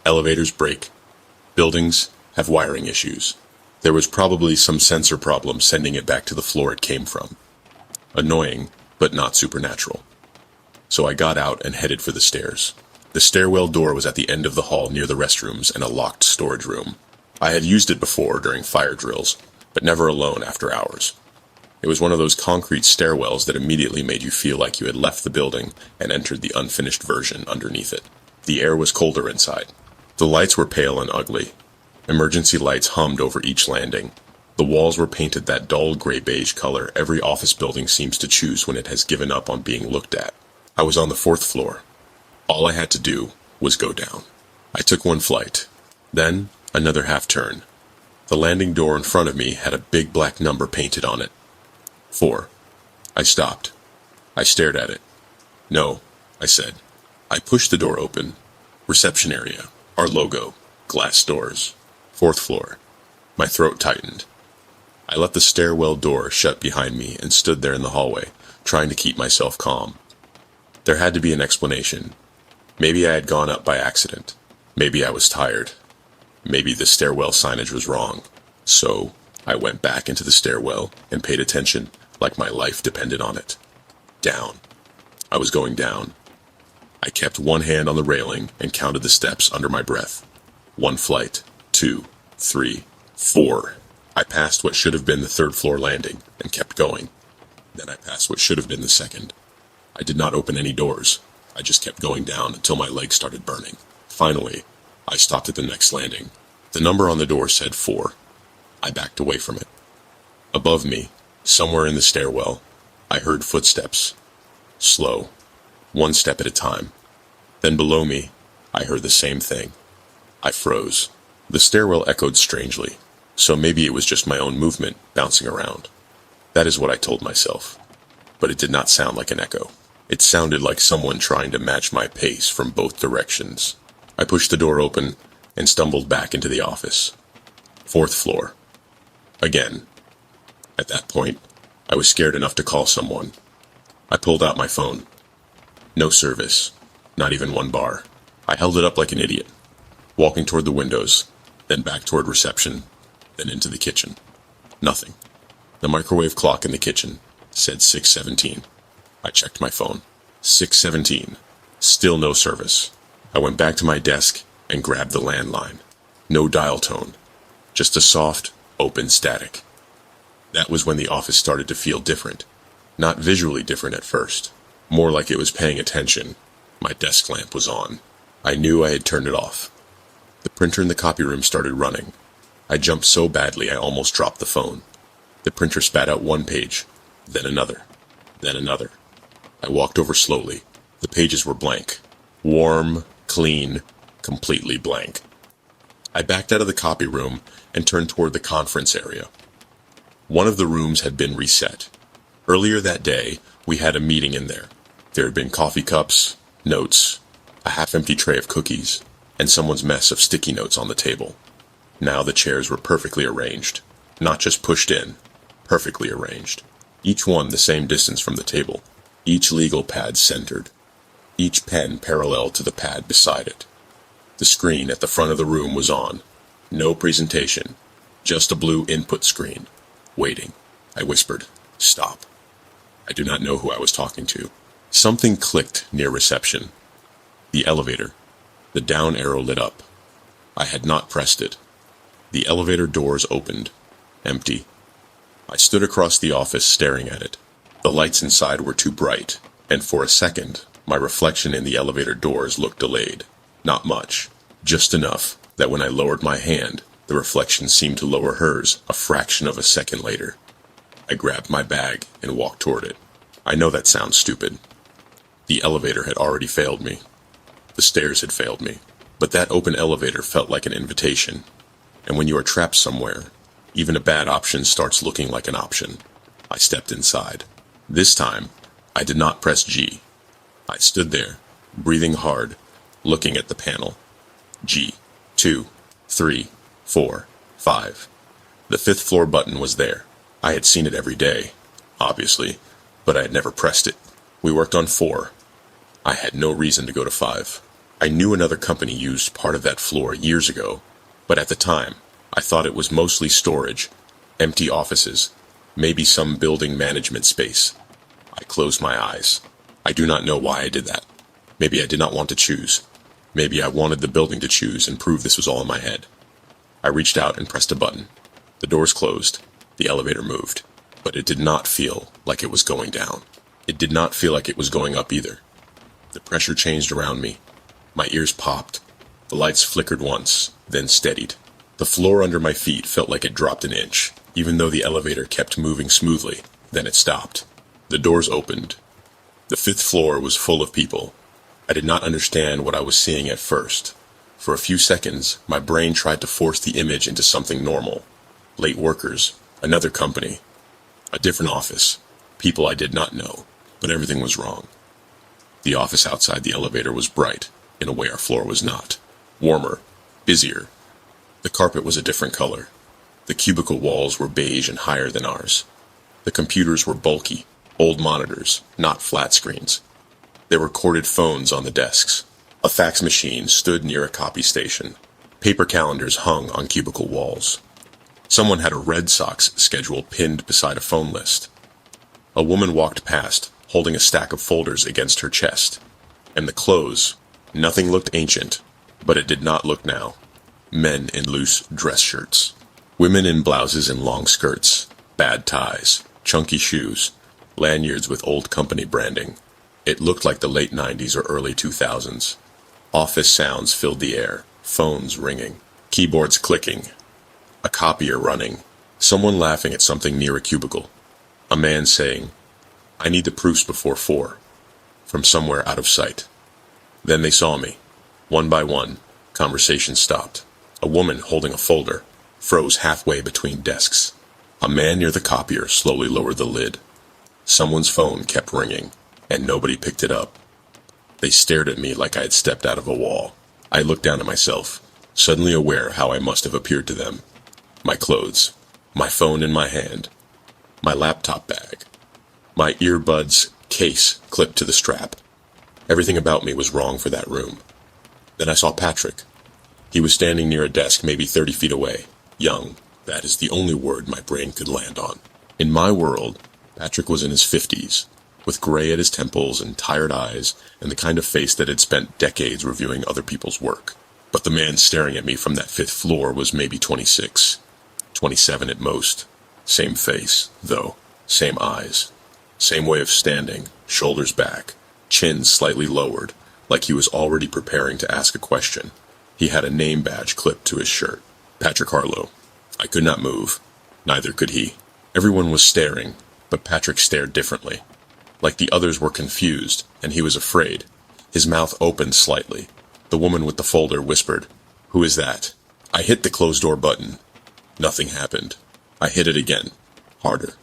Elevators break. Buildings have wiring issues. There was probably some sensor problem sending it back to the floor it came from. Annoying, but not supernatural. So I got out and headed for the stairs. The stairwell door was at the end of the hall near the restrooms and a locked storage room. I had used it before during fire drills, but never alone after hours. It was one of those concrete stairwells that immediately made you feel like you had left the building and entered the unfinished version underneath it. The air was colder inside. The lights were pale and ugly. Emergency lights hummed over each landing. The walls were painted that dull gray-beige color every office building seems to choose when it has given up on being looked at. I was on the fourth floor. All I had to do was go down. I took one flight, then another half-turn. The landing door in front of me had a big black number painted on it. 4. I stopped. I stared at it. No, I said. I pushed the door open. Reception area. Our logo. Glass doors. Fourth floor. My throat tightened. I let the stairwell door shut behind me and stood there in the hallway, trying to keep myself calm. There had to be an explanation. Maybe I had gone up by accident. Maybe I was tired. Maybe the stairwell signage was wrong. So, I went back into the stairwell and paid attention like my life depended on it. Down. I was going down. I kept one hand on the railing and counted the steps under my breath. 1 flight, 2, 3, 4. I passed what should have been the third floor landing and kept going. Then I passed what should have been the second. I did not open any doors. I just kept going down until my legs started burning. Finally, I stopped at the next landing. The number on the door said 4. I backed away from it. Above me, somewhere in the stairwell, I heard footsteps. Slow. 1 step at a time. Then below me, I heard the same thing. I froze. The stairwell echoed strangely, so maybe it was just my own movement bouncing around. That is what I told myself. But it did not sound like an echo. It sounded like someone trying to match my pace from both directions. I pushed the door open and stumbled back into the office. 4th floor. Again. At that point, I was scared enough to call someone. I pulled out my phone. No service. Not even 1 bar. I held it up like an idiot, walking toward the windows, then back toward reception, then into the kitchen. Nothing. The microwave clock in the kitchen said 6:17. I checked my phone. 6:17. Still no service. I went back to my desk and grabbed the landline. No dial tone. Just a soft, open static. That was when the office started to feel different. Not visually different at first. More like it was paying attention. My desk lamp was on. I knew I had turned it off. The printer in the copy room started running. I jumped so badly I almost dropped the phone. The printer spat out 1 page, then another, then another. I walked over slowly. The pages were blank. Warm, clean, completely blank. I backed out of the copy room and turned toward the conference area. One of the rooms had been reset. Earlier that day, we had a meeting in there. There had been coffee cups, notes, a half-empty tray of cookies, and someone's mess of sticky notes on the table. Now the chairs were perfectly arranged. Not just pushed in, perfectly arranged. Each one the same distance from the table. Each legal pad centered. Each pen parallel to the pad beside it. The screen at the front of the room was on. No presentation. Just a blue input screen. Waiting. I whispered, "Stop." I do not know who I was talking to. Something clicked near reception. The elevator. The down arrow lit up. I had not pressed it. The elevator doors opened. Empty. I stood across the office staring at it. The lights inside were too bright, and for a second, my reflection in the elevator doors looked delayed. Not much. Just enough that when I lowered my hand, the reflection seemed to lower hers a fraction of a second later. I grabbed my bag and walked toward it. I know that sounds stupid. The elevator had already failed me. The stairs had failed me. But that open elevator felt like an invitation. And when you are trapped somewhere, even a bad option starts looking like an option. I stepped inside. This time, I did not press G. I stood there, breathing hard, looking at the panel. G. 2. 3, 4, 5. The fifth floor button was there. I had seen it every day, obviously, but I had never pressed it. We worked on 4. I had no reason to go to 5. I knew another company used part of that floor years ago, but at the time, I thought it was mostly storage, empty offices, maybe some building management space. I closed my eyes. I do not know why I did that. Maybe I did not want to choose. Maybe I wanted the building to choose and prove this was all in my head. I reached out and pressed a button. The doors closed. The elevator moved. But it did not feel like it was going down. It did not feel like it was going up either. The pressure changed around me. My ears popped. The lights flickered once, then steadied. The floor under my feet felt like it dropped an inch, even though the elevator kept moving smoothly. Then it stopped. The doors opened. The fifth floor was full of people. I did not understand what I was seeing at first. For a few seconds, my brain tried to force the image into something normal. Late workers, another company, a different office, people I did not know, but everything was wrong. The office outside the elevator was bright, in a way our floor was not. Warmer, busier. The carpet was a different color. The cubicle walls were beige and higher than ours. The computers were bulky, old monitors, not flat screens. There were corded phones on the desks. A fax machine stood near a copy station. Paper calendars hung on cubicle walls. Someone had a Red Sox schedule pinned beside a phone list. A woman walked past, holding a stack of folders against her chest. And the clothes, nothing looked ancient, but it did not look now. Men in loose dress shirts. Women in blouses and long skirts. Bad ties. Chunky shoes. Lanyards with old company branding. It looked like the late 90s or early 2000s. Office sounds filled the air. Phones ringing. Keyboards clicking. A copier running. Someone laughing at something near a cubicle. A man saying, "I need the proofs before 4." From somewhere out of sight. Then they saw me. One by one, conversation stopped. A woman holding a folder froze halfway between desks. A man near the copier slowly lowered the lid. Someone's phone kept ringing, and nobody picked it up. They stared at me like I had stepped out of a wall. I looked down at myself, suddenly aware how I must have appeared to them. My clothes, my phone in my hand, my laptop bag, my earbuds case clipped to the strap. Everything about me was wrong for that room. Then I saw Patrick. He was standing near a desk maybe 30 feet away. Young, that is the only word my brain could land on. In my world, Patrick was in his 50s, with gray at his temples and tired eyes and the kind of face that had spent decades reviewing other people's work. But the man staring at me from that 5th floor was maybe 26, 27 at most. Same face, though, same eyes, same way of standing, shoulders back, chin slightly lowered, like he was already preparing to ask a question. He had a name badge clipped to his shirt. Patrick Harlow. I could not move. Neither could he. Everyone was staring, but Patrick stared differently. Like the others were confused, and he was afraid. His mouth opened slightly. The woman with the folder whispered, "Who is that?" I hit the closed door button. Nothing happened. I hit it again. Harder.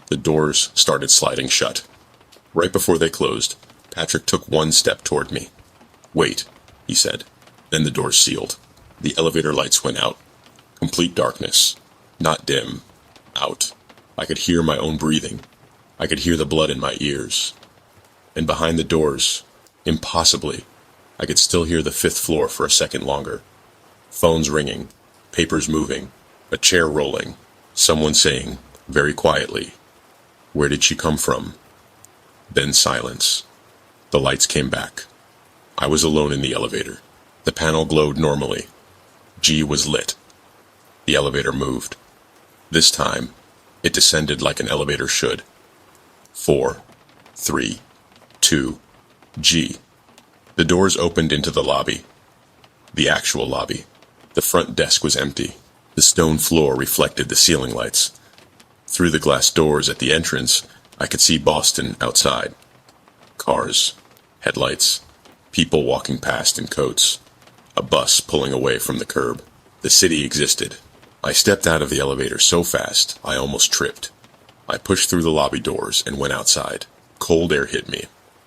The doors started sliding shut. Right before they closed, Patrick took one step toward me. "Wait," he said. Then the doors sealed. The elevator lights went out. Complete darkness. Not dim. Out. I could hear my own breathing. I could hear the blood in my ears. And behind the doors, impossibly, I could still hear the 5th floor for a second longer. Phones ringing. Papers moving. A chair rolling. Someone saying, very quietly, "Where did she come from?" Then silence. The lights came back. I was alone in the elevator. The panel glowed normally. G was lit. The elevator moved. This time, it descended like an elevator should. 4, 3, 2, G. The doors opened into the lobby. The actual lobby. The front desk was empty. The stone floor reflected the ceiling lights. Through the glass doors at the entrance, I could see Boston outside. Cars, headlights, people walking past in coats, a bus pulling away from the curb. The city existed. I stepped out of the elevator so fast, I almost tripped. I pushed through the lobby doors and went outside. Cold air hit me,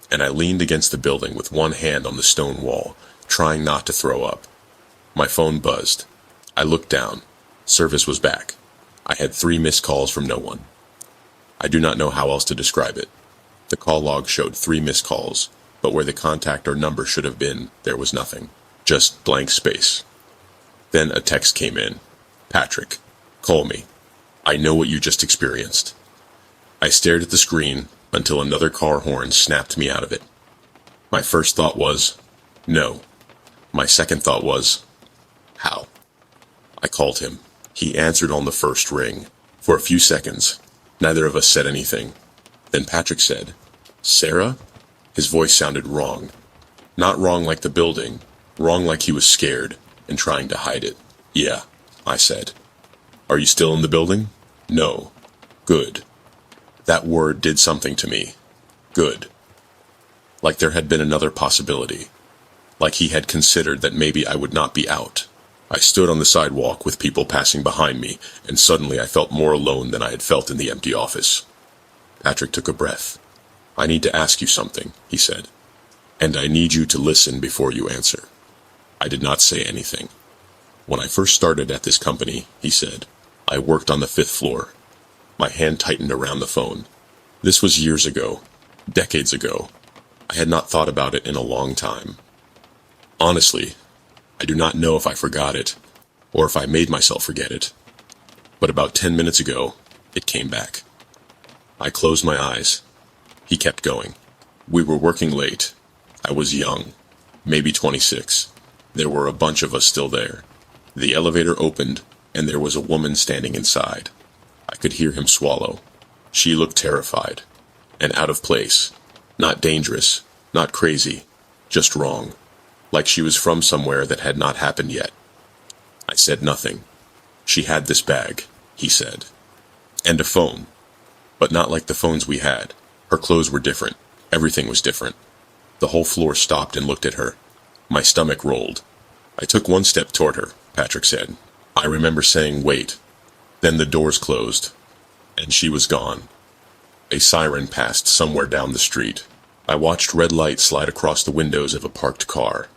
and I leaned against the building with one hand on the stone wall, trying not to throw up. My phone buzzed. I looked down. Service was back. I had 3 missed calls from no one. I do not know how else to describe it. The call log showed 3 missed calls, but where the contact or number should have been, there was nothing. Just blank space. Then a text came in. Patrick, call me. I know what you just experienced. I stared at the screen until another car horn snapped me out of it. My first thought was, no. My second thought was, how? I called him. He answered on the first ring. For a few seconds, neither of us said anything. Then Patrick said, Sarah? His voice sounded wrong. Not wrong like the building, wrong like he was scared and trying to hide it. Yeah, I said. Are you still in the building? No. Good. That word did something to me. Good. Like there had been another possibility. Like he had considered that maybe I would not be out. I stood on the sidewalk with people passing behind me, and suddenly I felt more alone than I had felt in the empty office. Patrick took a breath. I need to ask you something, he said. And I need you to listen before you answer. I did not say anything. When I first started at this company, he said, I worked on the 5th floor. My hand tightened around the phone. This was years ago, decades ago. I had not thought about it in a long time. Honestly, I do not know if I forgot it, or if I made myself forget it. But about 10 minutes ago, it came back. I closed my eyes. He kept going. We were working late. I was young, maybe 26. There were a bunch of us still there. The elevator opened, and there was a woman standing inside. I could hear him swallow. She looked terrified, and out of place. Not dangerous, not crazy, just wrong. Like she was from somewhere that had not happened yet. I said nothing. She had this bag, he said. And a phone. But not like the phones we had. Her clothes were different. Everything was different. The whole floor stopped and looked at her. My stomach rolled. I took 1 step toward her, Patrick said. I remember saying, wait. Then the doors closed. And she was gone. A siren passed somewhere down the street. I watched red light slide across the windows of a parked car.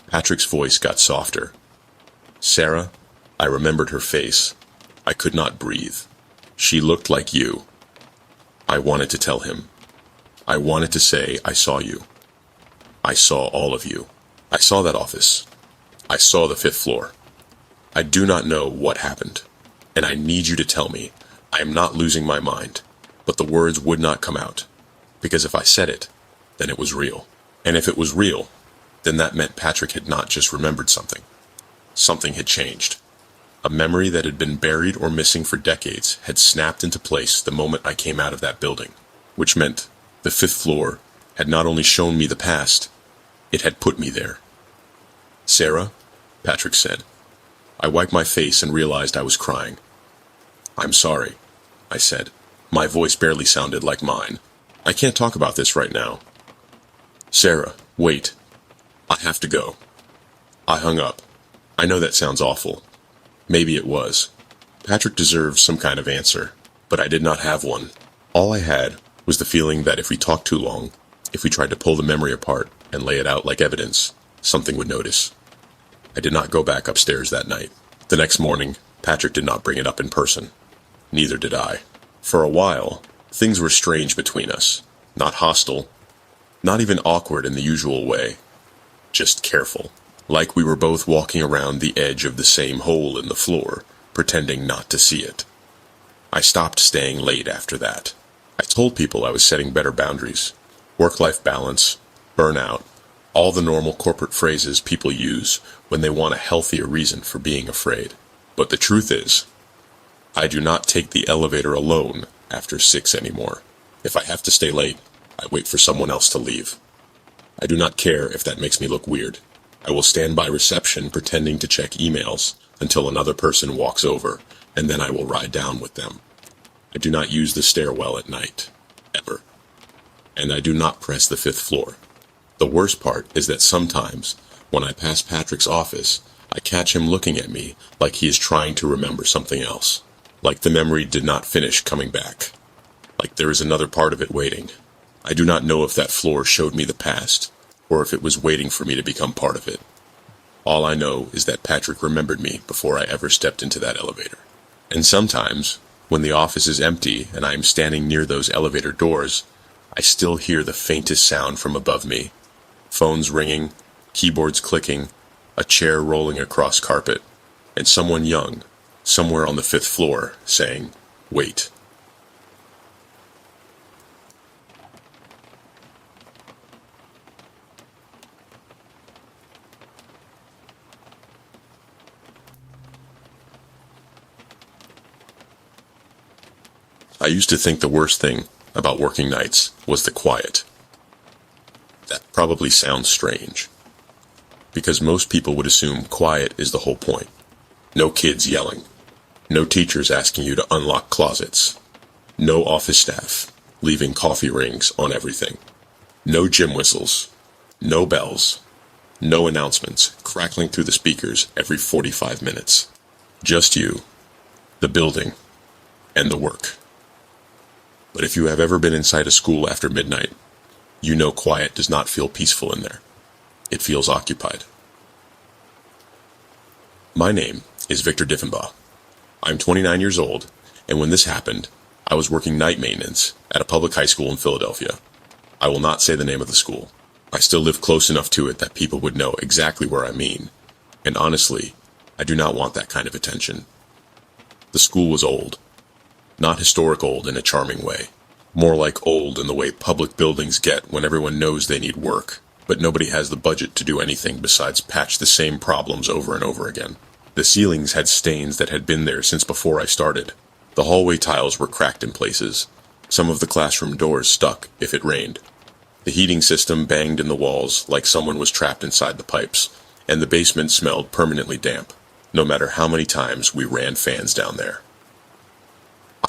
Patrick's voice got softer. Sarah, I remembered her face. I could not breathe. She looked like you. I wanted to tell him. I wanted to say I saw you. I saw all of you. I saw that office. I saw the 5th floor. I do not know what happened, and I need you to tell me. I am not losing my mind, but the words would not come out, because if I said it, then it was real. And if it was real, then that meant Patrick had not just remembered something. Something had changed. A memory that had been buried or missing for decades had snapped into place the moment I came out of that building, which meant the 5th floor had not only shown me the past, it had put me there. Sarah, Patrick said. I wiped my face and realized I was crying. I'm sorry, I said. My voice barely sounded like mine. I can't talk about this right now. Sarah, wait. I have to go. I hung up. I know that sounds awful. Maybe it was. Patrick deserved some kind of answer, but I did not have one. All I had was the feeling that if we talked too long, if we tried to pull the memory apart and lay it out like evidence, something would notice. I did not go back upstairs that night. The next morning, Patrick did not bring it up in person. Neither did I. For a while, things were strange between us. Not hostile. Not even awkward in the usual way. Just careful. Like we were both walking around the edge of the same hole in the floor, pretending not to see it. I stopped staying late after that. I told people I was setting better boundaries. Work-life balance, burnout, all the normal corporate phrases people use when they want a healthier reason for being afraid. But the truth is, I do not take the elevator alone after 6 anymore. If I have to stay late, I wait for someone else to leave. I do not care if that makes me look weird. I will stand by reception pretending to check emails until another person walks over, and then I will ride down with them. I do not use the stairwell at night. Ever. And I do not press the 5th floor. The worst part is that sometimes, when I pass Patrick's office, I catch him looking at me like he is trying to remember something else. Like the memory did not finish coming back. Like there is another part of it waiting. I do not know if that floor showed me the past, or if it was waiting for me to become part of it. All I know is that Patrick remembered me before I ever stepped into that elevator. And sometimes, when the office is empty and I am standing near those elevator doors, I still hear the faintest sound from above me. Phones ringing, keyboards clicking, a chair rolling across carpet, and someone young, somewhere on the 5th floor, saying, "Wait." I used to think the worst thing about working nights was the quiet. That probably sounds strange, because most people would assume quiet is the whole point. No kids yelling, no teachers asking you to unlock closets, no office staff leaving coffee rings on everything, no gym whistles, no bells, no announcements crackling through the speakers every 45 minutes. Just you, the building, and the work. But if you have ever been inside a school after midnight, you know quiet does not feel peaceful in there. It feels occupied. My name is Victor Diffenbaugh. I'm 29 years old, and when this happened, I was working night maintenance at a public high school in Philadelphia. I will not say the name of the school. I still live close enough to it that people would know exactly where I mean, and honestly, I do not want that kind of attention. The school was old. Not historic old in a charming way. More like old in the way public buildings get when everyone knows they need work, but nobody has the budget to do anything besides patch the same problems over and over again. The ceilings had stains that had been there since before I started. The hallway tiles were cracked in places. Some of the classroom doors stuck if it rained. The heating system banged in the walls like someone was trapped inside the pipes, and the basement smelled permanently damp, no matter how many times we ran fans down there.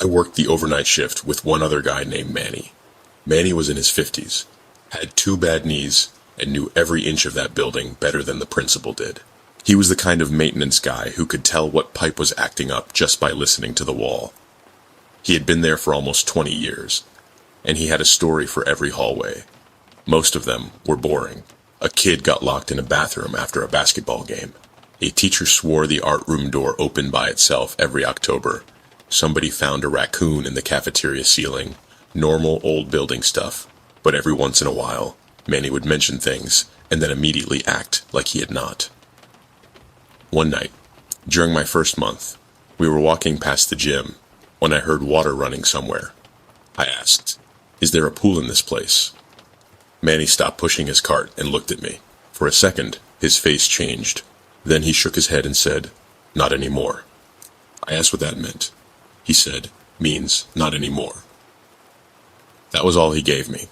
I worked the overnight shift with one other guy named Manny. Manny was in his 50s, had 2 bad knees, and knew every inch of that building better than the principal did. He was the kind of maintenance guy who could tell what pipe was acting up just by listening to the wall. He had been there for almost 20 years, and he had a story for every hallway. Most of them were boring. A kid got locked in a bathroom after a basketball game. A teacher swore the art room door opened by itself every October. Somebody found a raccoon in the cafeteria ceiling. Normal old building stuff. But every once in a while, Manny would mention things and then immediately act like he had not. One night, during my first month, we were walking past the gym when I heard water running somewhere. I asked, "Is there a pool in this place?" Manny stopped pushing his cart and looked at me. For a second, his face changed. Then he shook his head and said, "Not anymore." I asked what that meant. He said, "Means not anymore." That was all he gave me.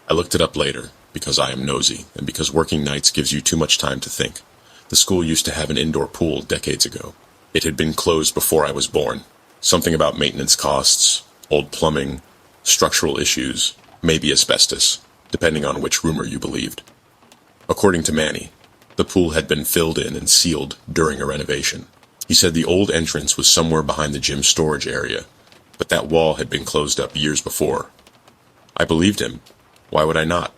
I looked it up later, because I am nosy, and because working nights gives you too much time to think. The school used to have an indoor pool decades ago. It had been closed before I was born. Something about maintenance costs, old plumbing, structural issues, maybe asbestos, depending on which rumor you believed. According to Manny, the pool had been filled in and sealed during a renovation. He said the old entrance was somewhere behind the gym storage area, but that wall had been closed up years before. I believed him. Why would I not?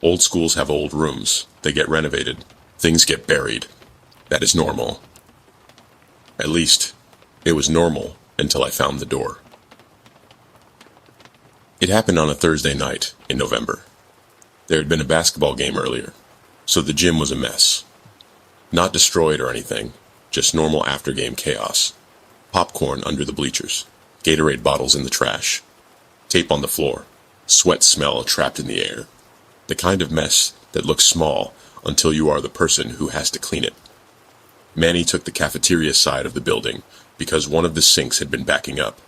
Old schools have old rooms. They get renovated. Things get buried. That is normal. At least, it was normal until I found the door. It happened on a Thursday night in November. There had been a basketball game earlier, so the gym was a mess. Not destroyed or anything, just normal after-game chaos. Popcorn under the bleachers, Gatorade bottles in the trash, tape on the floor, sweat smell trapped in the air. The kind of mess that looks small until you are the person who has to clean it. Manny took the cafeteria side of the building because one of the sinks had been backing up.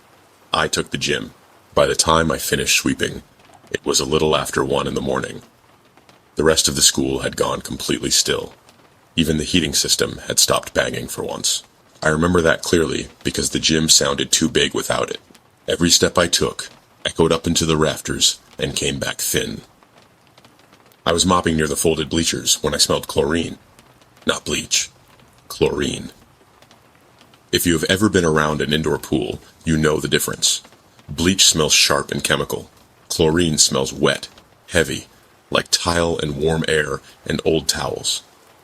I took the gym. By the time I finished sweeping, it was a little after 1 in the morning. The rest of the school had gone completely still. Even the heating system had stopped banging for once. I remember that clearly because the gym sounded too big without it. Every step I took echoed up into the rafters and came back thin. I was mopping near the folded bleachers when I smelled chlorine. Not bleach. Chlorine. If you have ever been around an indoor pool, you know the difference. Bleach smells sharp and chemical. Chlorine smells wet, heavy, like tile and warm air and old towels.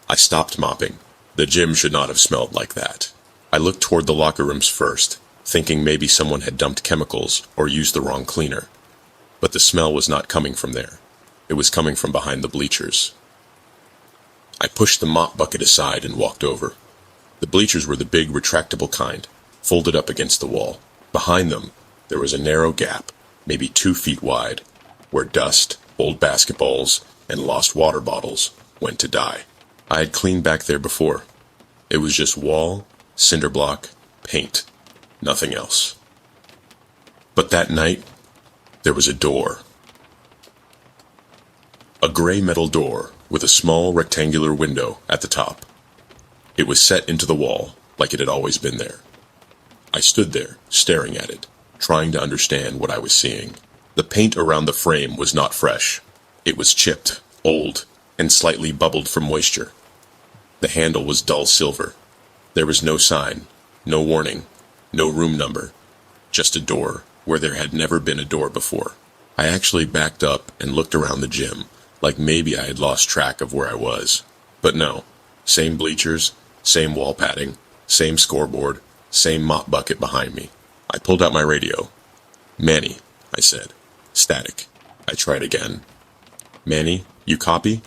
I stopped mopping. The gym should not have smelled like that. I looked toward the locker rooms first, thinking maybe someone had dumped chemicals or used the wrong cleaner. But the smell was not coming from there. It was coming from behind the bleachers. I pushed the mop bucket aside and walked over. The bleachers were the big retractable kind, folded up against the wall. Behind them, there was a narrow gap, maybe 2 feet wide, where dust, old basketballs, and lost water bottles went to die. I had cleaned back there before. It was just wall, cinder block, paint, nothing else. But that night, there was a door. A gray metal door with a small rectangular window at the top. It was set into the wall like it had always been there. I stood there, staring at it, trying to understand what I was seeing. The paint around the frame was not fresh. It was chipped, old, and slightly bubbled from moisture. The handle was dull silver. There was no sign, no warning, no room number, just a door where there had never been a door before. I actually backed up and looked around the gym, like maybe I had lost track of where I was. But no, same bleachers, same wall padding, same scoreboard, same mop bucket behind me. I pulled out my radio. "Manny," I said. Static. I tried again. "Manny, you copy?"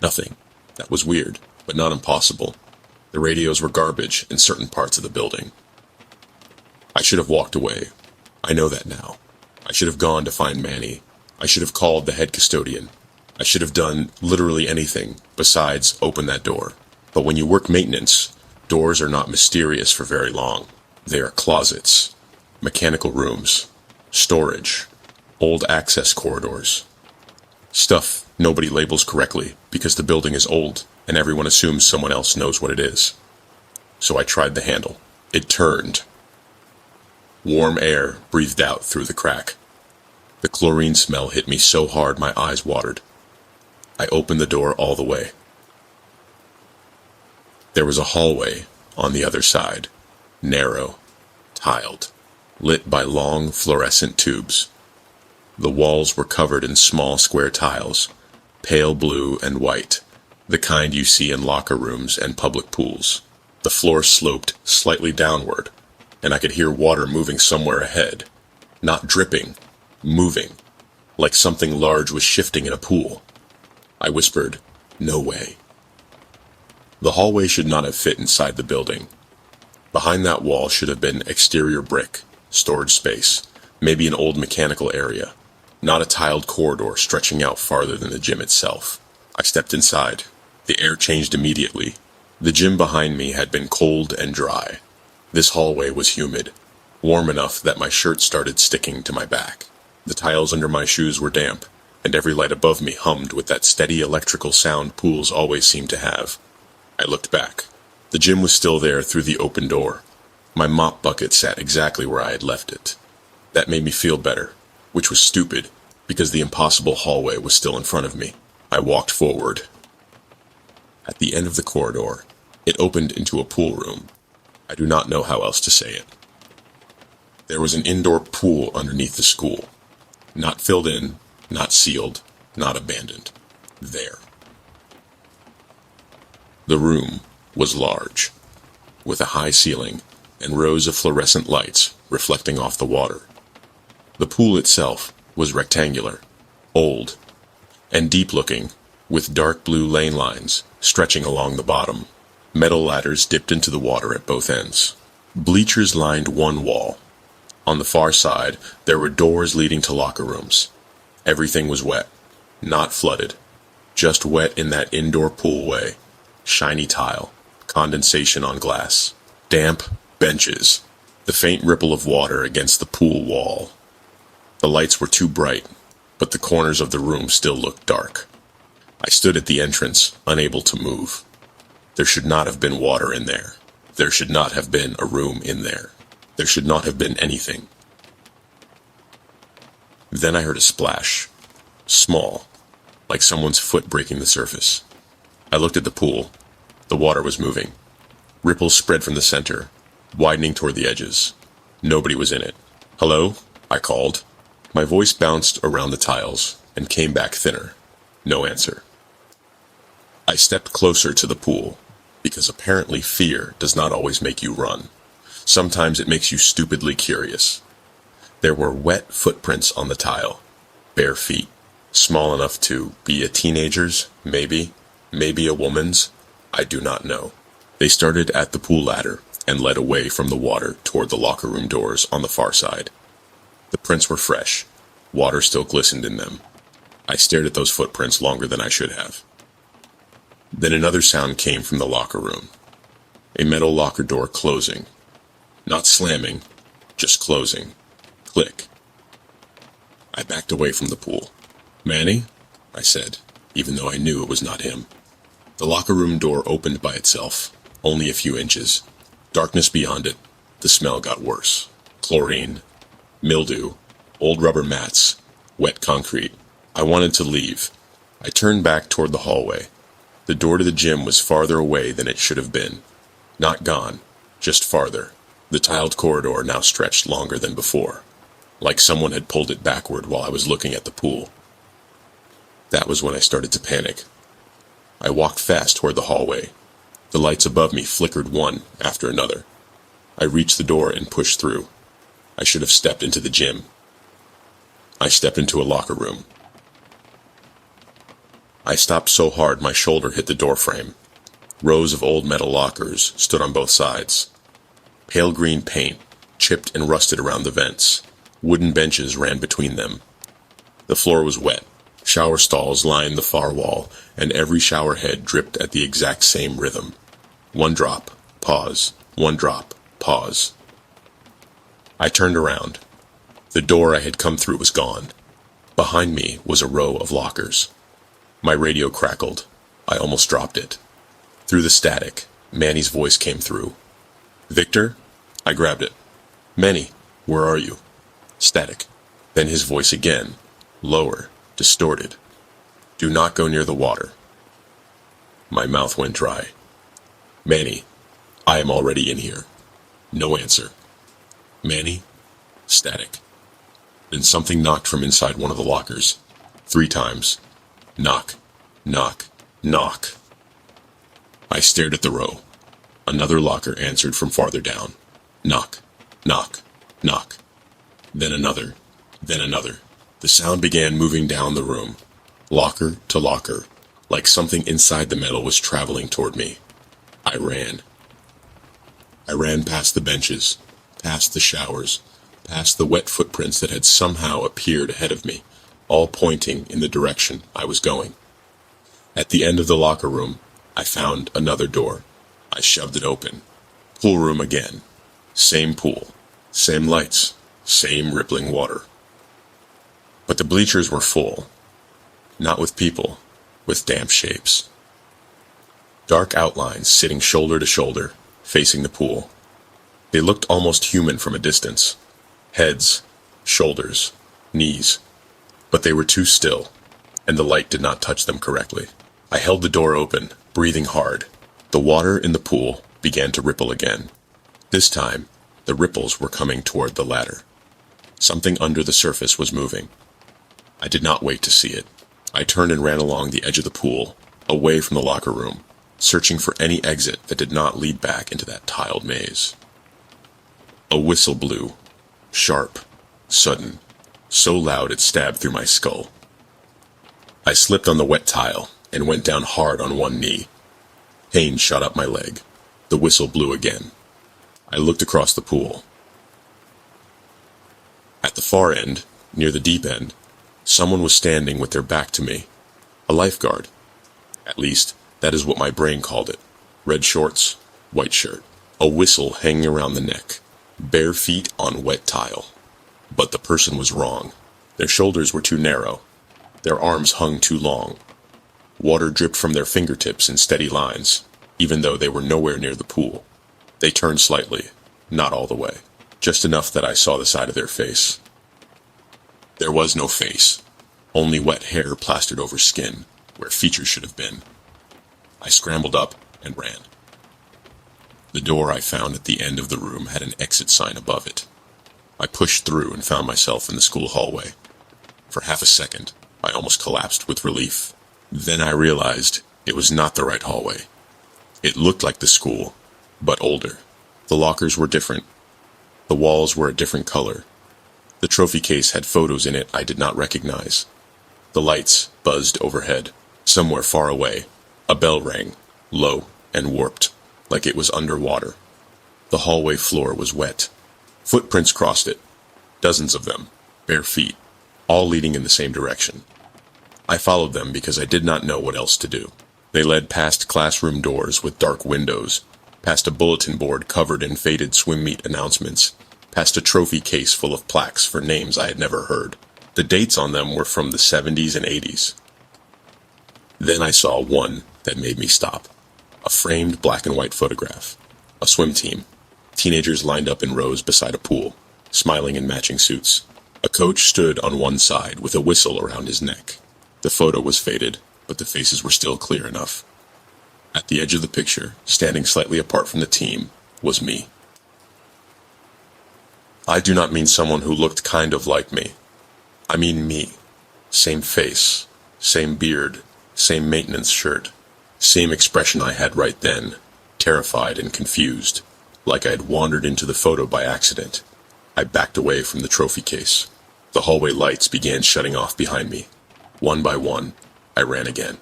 Nothing. That was weird, but not impossible. The radios were garbage in certain parts of the building. I should have walked away. I know that now. I should have gone to find Manny. I should have called the head custodian. I should have done literally anything besides open that door. But when you work maintenance, doors are not mysterious for very long. They are closets, mechanical rooms, storage, old access corridors. Stuff nobody labels correctly because the building is old and everyone assumes someone else knows what it is. So I tried the handle. It turned. Warm air breathed out through the crack. The chlorine smell hit me so hard my eyes watered. I opened the door all the way. There was a hallway on the other side, narrow, tiled, lit by long fluorescent tubes. The walls were covered in small square tiles, pale blue and white, the kind you see in locker rooms and public pools. The floor sloped slightly downward, and I could hear water moving somewhere ahead. Not dripping, moving, like something large was shifting in a pool. I whispered, "No way." The hallway should not have fit inside the building. Behind that wall should have been exterior brick, storage space, maybe an old mechanical area, not a tiled corridor stretching out farther than the gym itself. I stepped inside. The air changed immediately. The gym behind me had been cold and dry. This hallway was humid, warm enough that my shirt started sticking to my back. The tiles under my shoes were damp, and every light above me hummed with that steady electrical sound pools always seem to have. I looked back. The gym was still there through the open door. My mop bucket sat exactly where I had left it. That made me feel better, which was stupid, because the impossible hallway was still in front of me. I walked forward. At the end of the corridor, it opened into a pool room. I do not know how else to say it. There was an indoor pool underneath the school. Not filled in, not sealed, not abandoned. There. The room was large, with a high ceiling and rows of fluorescent lights reflecting off the water. The pool itself was rectangular, old, and deep-looking, with dark blue lane lines stretching along the bottom. Metal ladders dipped into the water at both ends. Bleachers lined one wall. On the far side, there were doors leading to locker rooms. Everything was wet, not flooded, just wet in that indoor pool way. Shiny tile, condensation on glass, damp benches, the faint ripple of water against the pool wall. The lights were too bright, but the corners of the room still looked dark. I stood at the entrance, unable to move. There should not have been water in there. There should not have been a room in there. There should not have been anything. Then I heard a splash. Small, like someone's foot breaking the surface. I looked at the pool. The water was moving. Ripples spread from the center, widening toward the edges. Nobody was in it. "Hello?" I called. My voice bounced around the tiles and came back thinner. No answer. I stepped closer to the pool, because apparently fear does not always make you run. Sometimes it makes you stupidly curious. There were wet footprints on the tile, bare feet, small enough to be a teenager's, maybe a woman's, I do not know. They started at the pool ladder and led away from the water toward the locker room doors on the far side. The prints were fresh. Water still glistened in them. I stared at those footprints longer than I should have. Then another sound came from the locker room. A metal locker door closing. Not slamming, just closing. Click. I backed away from the pool. "Manny?" I said, even though I knew it was not him. The locker room door opened by itself, only a few inches. Darkness beyond it. The smell got worse. Chlorine, mildew, old rubber mats, wet concrete. I wanted to leave. I turned back toward the hallway. The door to the gym was farther away than it should have been. Not gone, just farther. The tiled corridor now stretched longer than before, like someone had pulled it backward while I was looking at the pool. That was when I started to panic. I walked fast toward the hallway. The lights above me flickered one after another. I reached the door and pushed through. I should have stepped into the gym. I stepped into a locker room. I stopped so hard my shoulder hit the door frame. Rows of old metal lockers stood on both sides. Pale green paint, chipped and rusted around the vents. Wooden benches ran between them. The floor was wet. Shower stalls lined the far wall, and every shower head dripped at the exact same rhythm. One drop, pause, one drop, pause. I turned around. The door I had come through was gone. Behind me was a row of lockers. My radio crackled. I almost dropped it. Through the static, Manny's voice came through. "Victor?" I grabbed it. "Manny, where are you?" Static. Then his voice again, lower, distorted. "Do not go near the water." My mouth went dry. "Manny, I am already in here." No answer. "Manny?" Static. Then something knocked from inside one of the lockers. 3 times. Knock, knock, knock. I stared at the row. Another locker answered from farther down. Knock, knock, knock. Then another, then another. The sound began moving down the room, locker to locker, like something inside the metal was traveling toward me. I ran. I ran past the benches, past the showers, past the wet footprints that had somehow appeared ahead of me, all pointing in the direction I was going. At the end of the locker room, I found another door. I shoved it open. Pool room again. Same pool, same lights, same rippling water. But the bleachers were full. Not with people, with damp shapes. Dark outlines sitting shoulder to shoulder, facing the pool. They looked almost human from a distance. Heads, shoulders, knees. But they were too still, and the light did not touch them correctly. I held the door open, breathing hard. The water in the pool began to ripple again. This time, the ripples were coming toward the ladder. Something under the surface was moving. I did not wait to see it. I turned and ran along the edge of the pool, away from the locker room, searching for any exit that did not lead back into that tiled maze. A whistle blew, sharp, sudden, so loud it stabbed through my skull. I slipped on the wet tile and went down hard on one knee. Pain shot up my leg. The whistle blew again. I looked across the pool. At the far end, near the deep end, someone was standing with their back to me. A lifeguard. At least, that is what my brain called it. Red shorts, white shirt. A whistle hanging around the neck. Bare feet on wet tile. But the person was wrong. Their shoulders were too narrow. Their arms hung too long. Water dripped from their fingertips in steady lines, even though they were nowhere near the pool. They turned slightly, not all the way, just enough that I saw the side of their face. There was no face, only wet hair plastered over skin, where features should have been. I scrambled up and ran. The door I found at the end of the room had an exit sign above it. I pushed through and found myself in the school hallway. For half a second, I almost collapsed with relief. Then I realized It was not the right hallway. It looked like the school, but older. The lockers were different. The walls were a different color. The trophy case had photos in it I did not recognize. The lights buzzed overhead. Somewhere far away, a bell rang, low and warped, like it was underwater. The hallway floor was wet. Footprints crossed it, dozens of them, bare feet, all leading in the same direction. I followed them because I did not know what else to do. They led past classroom doors with dark windows, past a bulletin board covered in faded swim meet announcements, past a trophy case full of plaques for names I had never heard. The dates on them were from the 70s and 80s. Then I saw one that made me stop. A framed black and white photograph. A swim team. Teenagers lined up in rows beside a pool, smiling in matching suits. A coach stood on one side with a whistle around his neck. The photo was faded, but the faces were still clear enough. At the edge of the picture, standing slightly apart from the team, was me. I do not mean someone who looked kind of like me. I mean me. Same face, same beard, same maintenance shirt, same expression I had right then, terrified and confused, like I had wandered into the photo by accident. I backed away from the trophy case. The hallway lights began shutting off behind me. One by one, I ran again.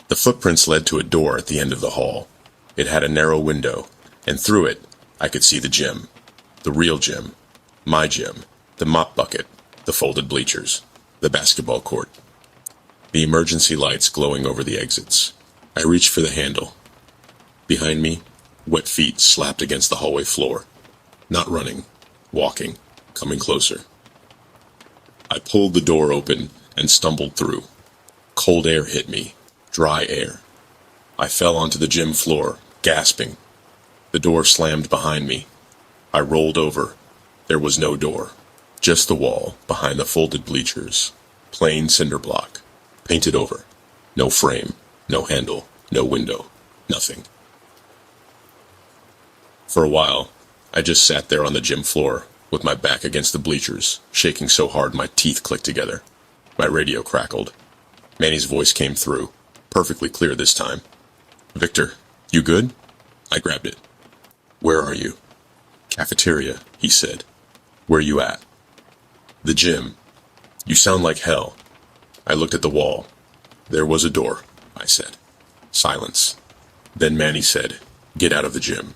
The footprints led to a door at the end of the hall. It had a narrow window, and through it, I could see the gym. The real gym. My gym. The mop bucket. The folded bleachers. The basketball court. The emergency lights glowing over the exits. I reached for the handle. Behind me, wet feet slapped against the hallway floor. Not running, walking, coming closer. I pulled the door open and stumbled through. Cold air hit me, dry air. I fell onto the gym floor, gasping. The door slammed behind me. I rolled over. There was no door, just the wall behind the folded bleachers. Plain cinder block, painted over. No frame, no handle, no window, nothing. For a while, I just sat there on the gym floor, with my back against the bleachers, shaking so hard my teeth clicked together. My radio crackled. Manny's voice came through, perfectly clear this time. "Victor, you good?" I grabbed it. "Where are you?" "Cafeteria," he said. "Where you at?" "The gym." "You sound like hell." I looked at the wall. "There was a door," I said. Silence. Then Manny said, "Get out of the gym."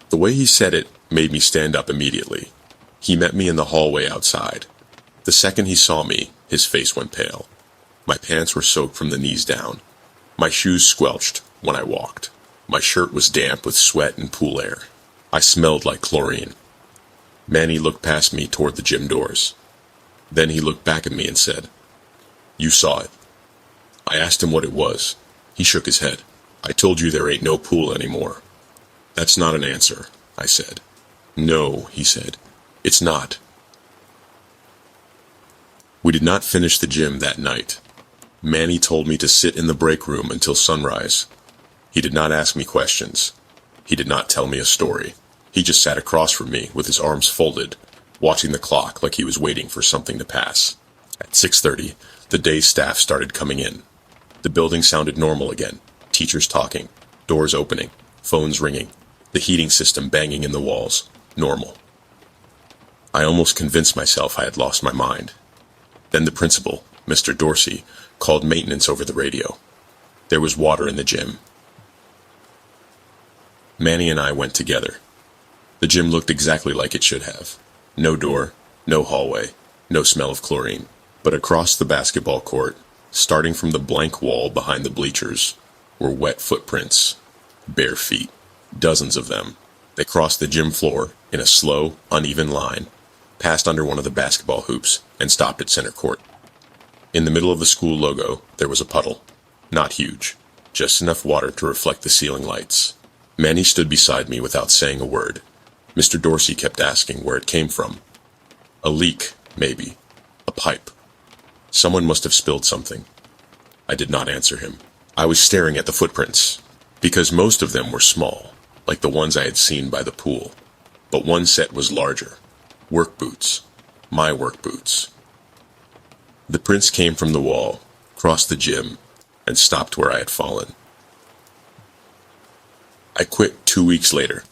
The way he said it made me stand up immediately. He met me in the hallway outside. The second he saw me, his face went pale. My pants were soaked from the knees down. My shoes squelched when I walked. My shirt was damp with sweat and pool air. I smelled like chlorine. Manny looked past me toward the gym doors. Then he looked back at me and said, "You saw it." I asked him what it was. He shook his head. "I told you there ain't no pool anymore." "That's not an answer," I said. "No," he said. "It's not." We did not finish the gym that night. Manny told me to sit in the break room until sunrise. He did not ask me questions. He did not tell me a story. He just sat across from me with his arms folded, watching the clock like he was waiting for something to pass. At 6:30, the day's staff started coming in. The building sounded normal again. Teachers talking, doors opening, phones ringing, the heating system banging in the walls. Normal. I almost convinced myself I had lost my mind. Then the principal, Mr. Dorsey, called maintenance over the radio. There was water in the gym. Manny and I went together. The gym looked exactly like it should have. No door, no hallway, no smell of chlorine. But across the basketball court, starting from the blank wall behind the bleachers, were wet footprints. Bare feet. Dozens of them. They crossed the gym floor in a slow, uneven line, passed under one of the basketball hoops, and stopped at center court. In the middle of the school logo, there was a puddle. Not huge. Just enough water to reflect the ceiling lights. Manny stood beside me without saying a word. Mr. Dorsey kept asking where it came from. A leak, maybe. A pipe. Someone must have spilled something. I did not answer him. I was staring at the footprints, because most of them were small, like the ones I had seen by the pool. But one set was larger. Work boots. My work boots. The prints came from the wall, crossed the gym, and stopped where I had fallen. I quit 2 weeks later.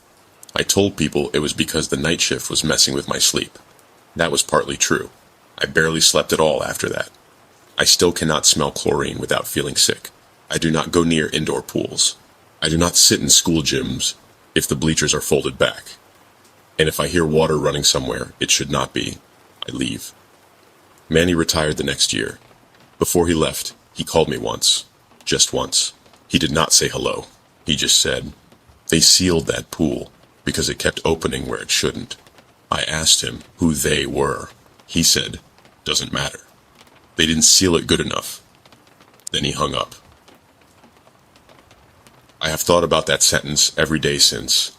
I told people it was because the night shift was messing with my sleep. That was partly true. I barely slept at all after that. I still cannot smell chlorine without feeling sick. I do not go near indoor pools. I do not sit in school gyms if the bleachers are folded back. And if I hear water running somewhere it should not be, I leave. Manny retired the next year. Before he left, he called me once. Just once. He did not say hello. He just said, "They sealed that pool because it kept opening where it shouldn't." I asked him who they were. He said, "Doesn't matter. They didn't seal it good enough." Then he hung up. I have thought about that sentence every day since.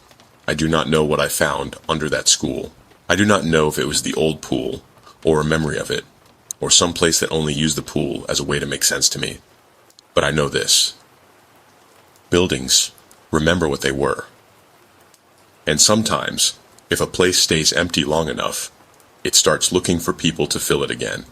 I do not know what I found under that school. I do not know if it was the old pool, or a memory of it, or some place that only used the pool as a way to make sense to me. But I know this. Buildings remember what they were. And sometimes, if a place stays empty long enough, it starts looking for people to fill it again.